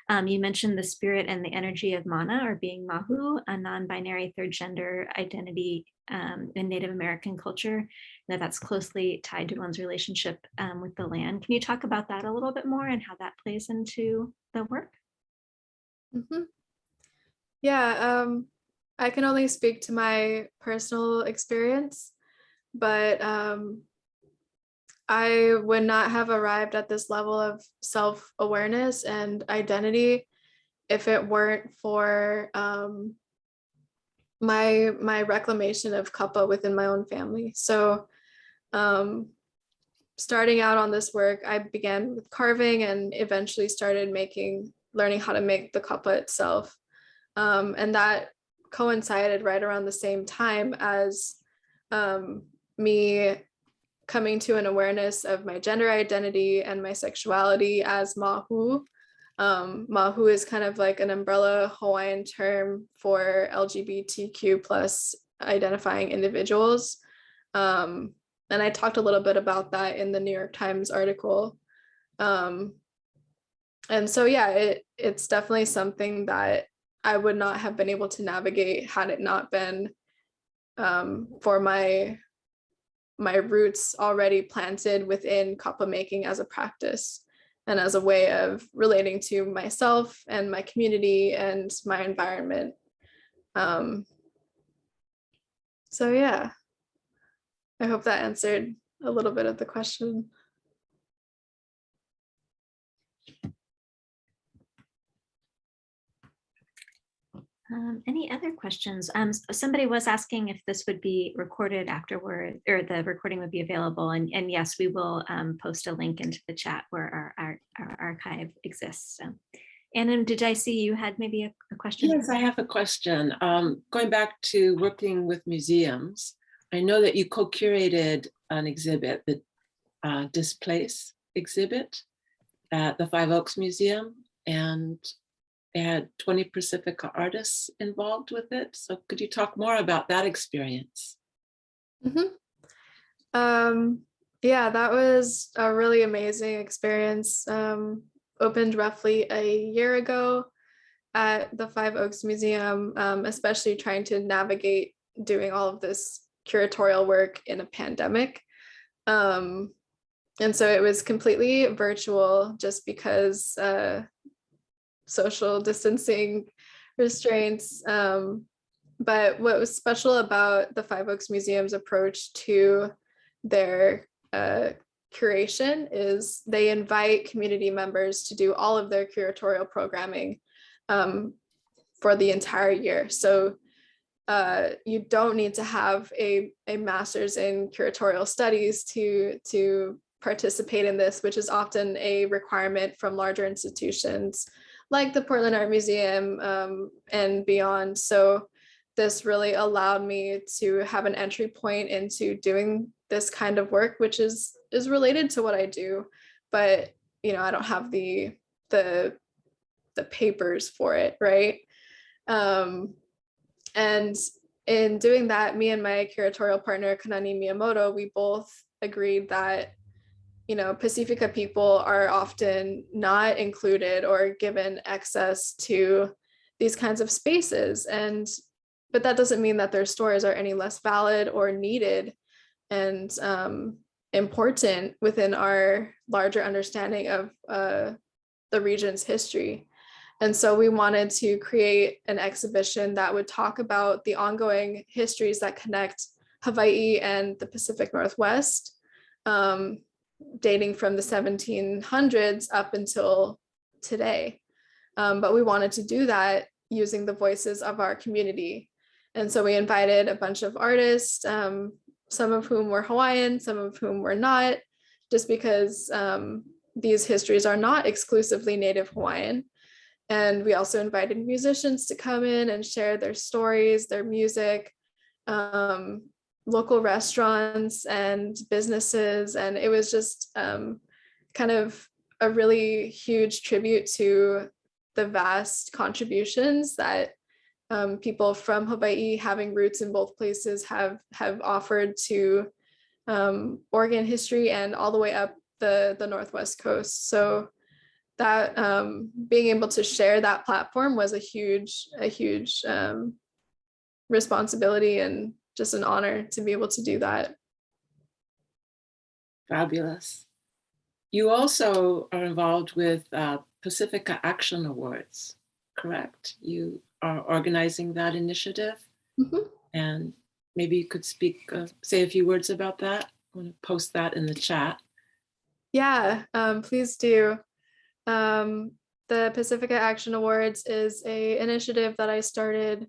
You mentioned the spirit and the energy of mana, or being māhū, a non-binary third gender identity in Native American culture, that's closely tied to one's relationship with the land. Can you talk about that a little bit more and how that plays into the work? Mm-hmm. Yeah, I can only speak to my personal experience, but I would not have arrived at this level of self-awareness and identity if it weren't for my reclamation of kapa within my own family. So starting out on this work, I began with carving and eventually started learning how to make the kapa itself. And that coincided right around the same time as me coming to an awareness of my gender identity and my sexuality as māhū. Māhū is kind of like an umbrella Hawaiian term for LGBTQ plus identifying individuals. And I talked a little bit about that in the New York Times article. And so, yeah, it's definitely something that I would not have been able to navigate had it not been for my roots already planted within kapa making as a practice and as a way of relating to myself and my community and my environment. So yeah, I hope that answered a little bit of the question. Any other questions? Somebody was asking if this would be recorded afterward, or the recording would be available. And yes, we will post a link into the chat where our archive exists. So, Anna, did I see you had maybe a question? Yes, I have a question. Going back to working with museums, I know that you co-curated an exhibit, the Displace exhibit at the Five Oaks Museum, and they had 20 Pacifica artists involved with it. So could you talk more about that experience? Mm-hmm. Yeah, that was a really amazing experience. Opened roughly a year ago at the Five Oaks Museum, especially trying to navigate doing all of this curatorial work in a pandemic. And so it was completely virtual just because social distancing restraints. But what was special about the Five Oaks Museum's approach to their curation is they invite community members to do all of their curatorial programming for the entire year. So you don't need to have a master's in curatorial studies to participate in this, which is often a requirement from larger institutions like the Portland Art Museum and beyond. So this really allowed me to have an entry point into doing this kind of work, which is related to what I do, but I don't have the papers for it, right? And in doing that, me and my curatorial partner Kanani Miyamoto, we both agreed that Pacifica people are often not included or given access to these kinds of spaces, but that doesn't mean that their stories are any less valid or needed and important within our larger understanding of the region's history. And so we wanted to create an exhibition that would talk about the ongoing histories that connect Hawaii and the Pacific Northwest, dating from the 1700s up until today. But we wanted to do that using the voices of our community. And so we invited a bunch of artists, some of whom were Hawaiian, some of whom were not, just because these histories are not exclusively Native Hawaiian. And we also invited musicians to come in and share their stories, their music, local restaurants and businesses. And it was just kind of a really huge tribute to the vast contributions that people from Hawaii, having roots in both places, have offered to Oregon history and all the way up the Northwest Coast. So that being able to share that platform was a huge responsibility and just an honor to be able to do that. Fabulous. You also are involved with Pacifica Action Awards, correct? You are organizing that initiative. Mm-hmm. And maybe you could say a few words about that. I'm going to post that in the chat. Yeah, please do. The Pacifica Action Awards is an initiative that I started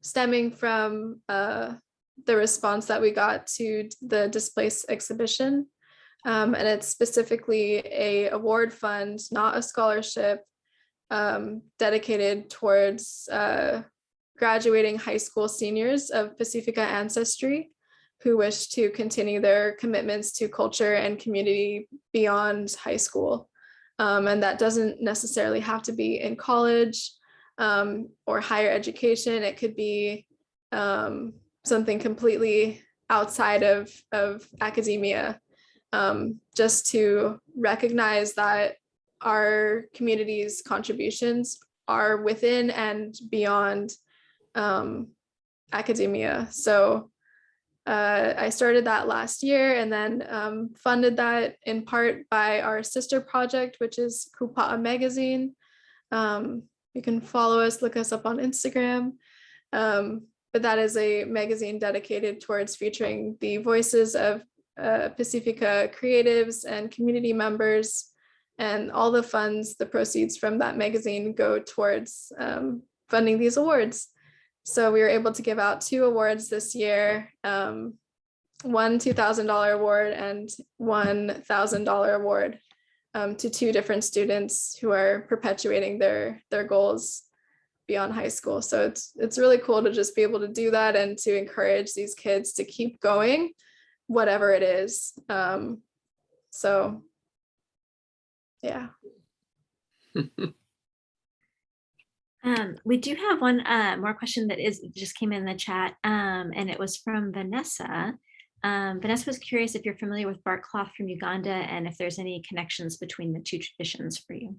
stemming from the response that we got to the Displaced exhibition. And it's specifically a award fund, not a scholarship, dedicated towards graduating high school seniors of Pacifica ancestry who wish to continue their commitments to culture and community beyond high school. And that doesn't necessarily have to be in college or higher education. It could be something completely outside of academia, just to recognize that our community's contributions are within and beyond academia. So I started that last year and then funded that in part by our sister project, which is Kupa'a magazine. You can follow us, look us up on Instagram. But that is a magazine dedicated towards featuring the voices of Pacifica creatives and community members. And all the funds, the proceeds from that magazine go towards funding these awards. So we were able to give out 2 awards this year, one $2,000 award and $1,000 award to 2 different students who are perpetuating their goals beyond high school. So it's really cool to just be able to do that and to encourage these kids to keep going, whatever it is. So yeah. We do have one more question that just came in the chat, and it was from Vanessa. Vanessa was curious if you're familiar with bark cloth from Uganda and if there's any connections between the 2 traditions for you.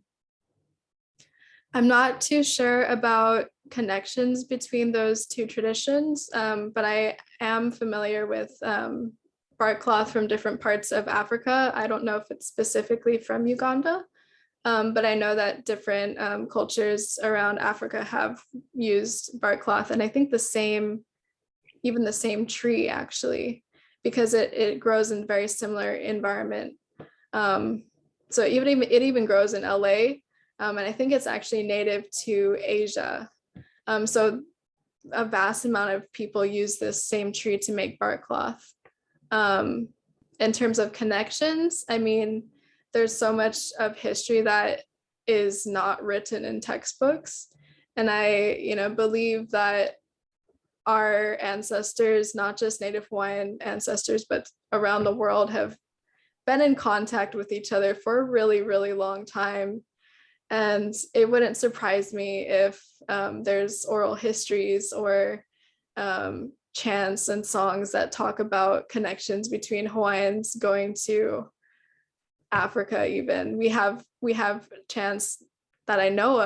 I'm not too sure about connections between those 2 traditions, but I am familiar with bark cloth from different parts of Africa. I don't know if it's specifically from Uganda, but I know that different cultures around Africa have used bark cloth, and I think even the same tree actually, because it grows in very similar environment. So it even grows in LA, and I think it's actually native to Asia. So a vast amount of people use this same tree to make bark cloth. In terms of connections, I mean, there's so much of history that is not written in textbooks. And I, believe that our ancestors, not just Native Hawaiian ancestors, but around the world, have been in contact with each other for a really, really long time. And it wouldn't surprise me if there's oral histories or chants and songs that talk about connections between Hawaiians going to Africa. Even we have chants that I know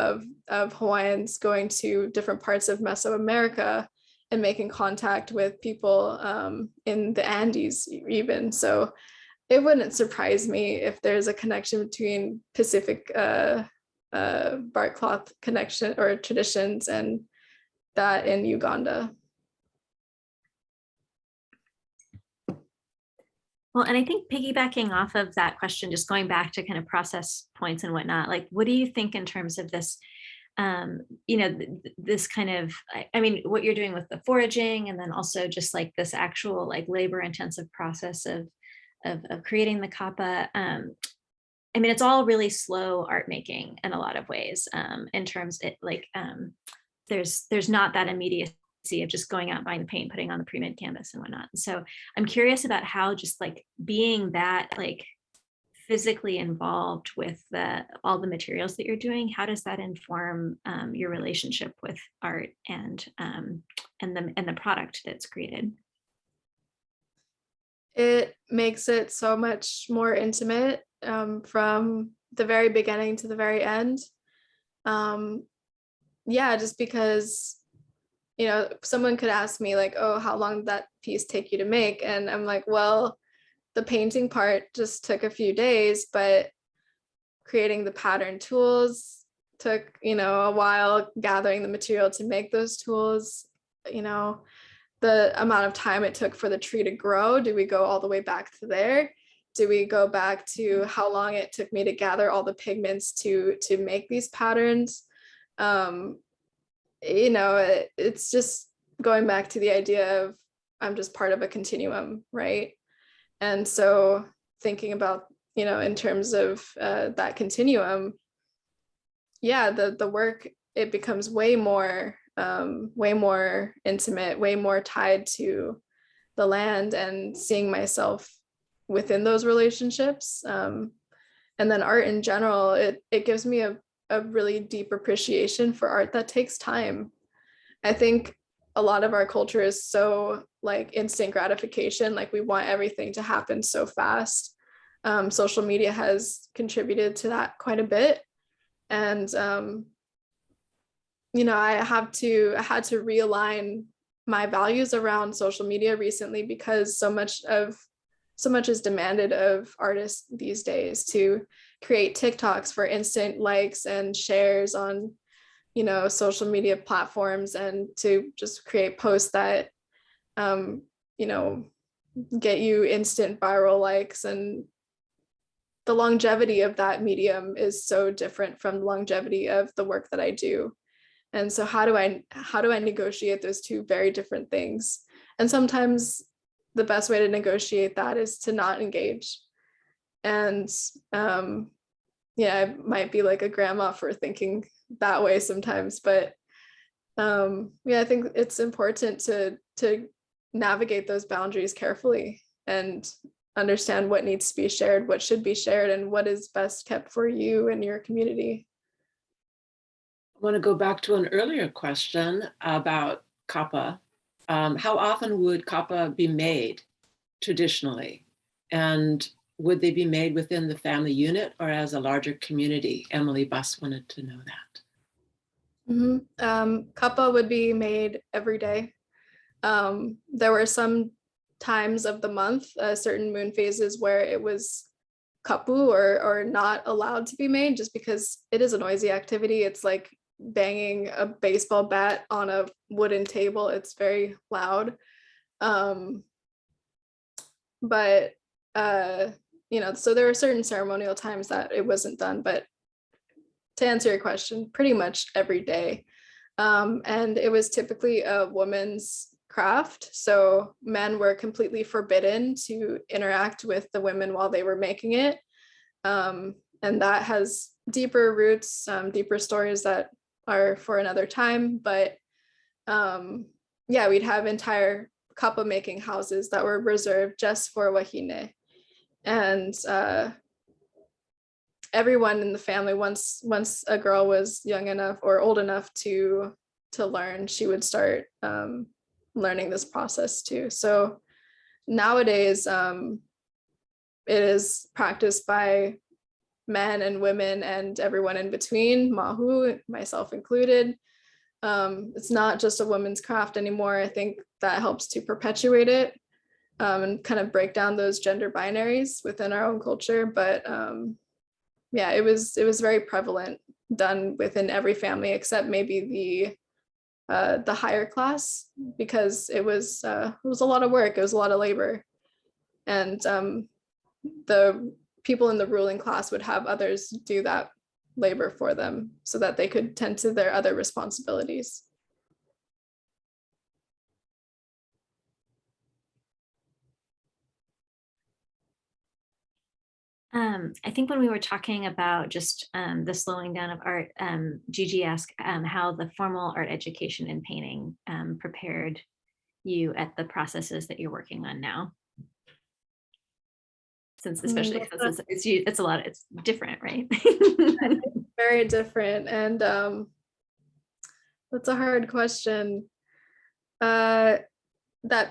of Hawaiians going to different parts of Mesoamerica and making contact with people in the Andes even. So it wouldn't surprise me if there's a connection between Pacific bark cloth connection or traditions and that in Uganda. Well, and I think piggybacking off of that question, just going back to kind of process points and whatnot, like, what do you think in terms of this, this kind of, I mean, what you're doing with the foraging, and then also just like this actual like labor intensive process of creating the kapa. I mean, it's all really slow art making in a lot of ways, in terms it like, there's not that immediacy of just going out, buying the paint, putting on the pre-made canvas and whatnot. And so I'm curious about how just like being that like physically involved with all the materials that you're doing, how does that inform your relationship with art and the product that's created? It makes it so much more intimate, from the very beginning to the very end. Yeah, just because, someone could ask me like, oh, how long did that piece take you to make? And I'm like, well, the painting part just took a few days, but creating the pattern tools took, a while, gathering the material to make those tools, the amount of time it took for the tree to grow. Do we go all the way back to there? Do we go back to how long it took me to gather all the pigments to make these patterns? It's just going back to the idea of I'm just part of a continuum, right? And so thinking about, in terms of that continuum, yeah, the work, it becomes way more intimate, way more tied to the land and seeing myself within those relationships. And then art in general, it gives me a really deep appreciation for art that takes time. I think a lot of our culture is so like instant gratification, like we want everything to happen so fast. Social media has contributed to that quite a bit. And I had to realign my values around social media recently, because so much is demanded of artists these days to create TikToks for instant likes and shares on, social media platforms, and to just create posts that, get you instant viral likes. And the longevity of that medium is so different from the longevity of the work that I do. And so how do I negotiate those two very different things? And sometimes the best way to negotiate that is to not engage. And I might be like a grandma for thinking that way sometimes, but I think it's important to navigate those boundaries carefully and understand what needs to be shared, what should be shared, and what is best kept for you and your community. I want to go back to an earlier question about kapa. How often would kapa be made traditionally? And would they be made within the family unit or as a larger community? Emily Buss wanted to know that. Kapa would be made every day. There were some times of the month, certain moon phases, where it was kapu or not allowed to be made, just because it is a noisy activity. It's like banging a baseball bat on a wooden table. It's very loud. But so there are certain ceremonial times that it wasn't done, but to answer your question, pretty much every day. And it was typically a woman's craft. So men were completely forbidden to interact with the women while they were making it. And that has deeper roots, deeper stories that are for another time. But we'd have entire kapa making houses that were reserved just for wahine. And everyone in the family, once a girl was young enough or old enough to learn, she would start learning this process too. So nowadays, it is practiced by men and women and everyone in between, māhū, myself included. It's not just a woman's craft anymore. I think that helps to perpetuate it, and kind of break down those gender binaries within our own culture. But it was very prevalent, done within every family except maybe the higher class, because it was a lot of work, it was a lot of labor. And the people in the ruling class would have others do that labor for them so that they could tend to their other responsibilities. I think when we were talking about just the slowing down of art, Gigi asked how the formal art education in painting prepared you at the processes that you're working on now. Since especially because it's a lot, it's different, right? Very different, and that's a hard question. That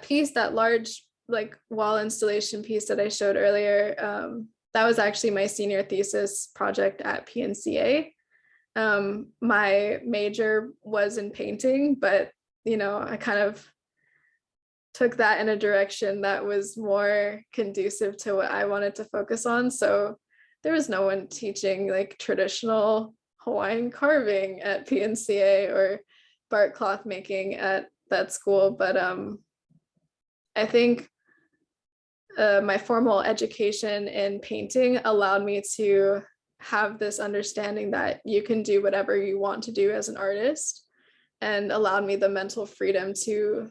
piece, that large like wall installation piece that I showed earlier, that was actually my senior thesis project at PNCA. My major was in painting, but you know, I kind of took that in a direction that was more conducive to what I wanted to focus on. So there was no one teaching like traditional Hawaiian carving at PNCA or bark cloth making at that school. But I think my formal education in painting allowed me to have this understanding that you can do whatever you want to do as an artist, and allowed me the mental freedom to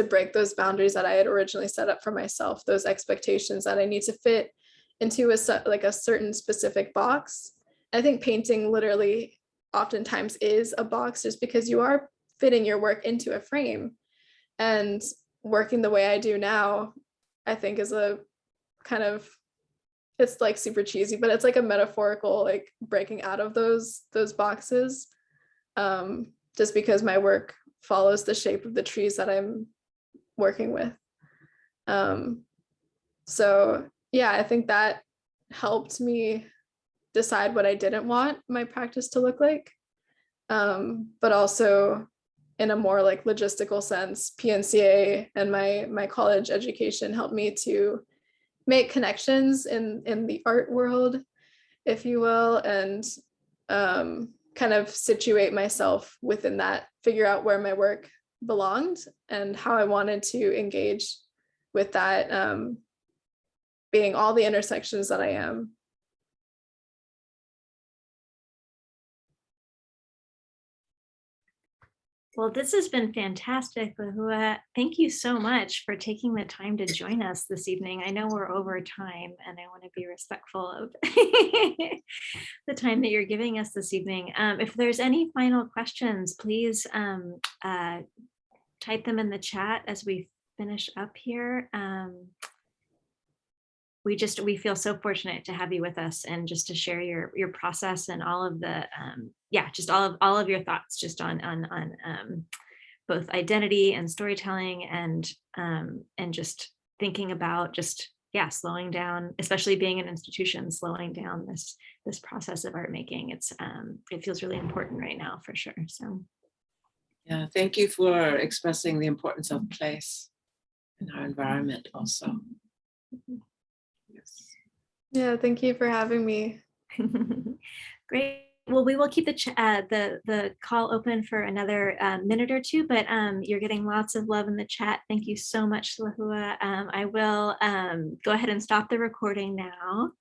break those boundaries that I had originally set up for myself, those expectations that I need to fit into a certain specific box. I think painting literally oftentimes is a box just because you are fitting your work into a frame. And working the way I do now, I think is a kind of, it's like super cheesy, but it's like a metaphorical like breaking out of those boxes, just because my work follows the shape of the trees that I'm working with. So yeah, I think that helped me decide what I didn't want my practice to look like, but also in a more like logistical sense, PNCA and my college education helped me to make connections in the art world, if you will, and kind of situate myself within that, figure out where my work belonged and how I wanted to engage with that, being all the intersections that I am. Well, this has been fantastic, Lehua. Thank you so much for taking the time to join us this evening. I know we're over time and I want to be respectful of the time that you're giving us this evening. If there's any final questions, please type them in the chat as we finish up here. We feel so fortunate to have you with us and just to share your process and all of the just all of your thoughts just on both identity and storytelling and just thinking about just slowing down, especially being an institution, slowing down this process of art making. It feels really important right now for sure. So yeah, thank you for expressing the importance of place in our environment also. Yeah, thank you for having me. Great. Well, we will keep the call open for another minute or two, but you're getting lots of love in the chat. Thank you so much, Lehua. I will go ahead and stop the recording now.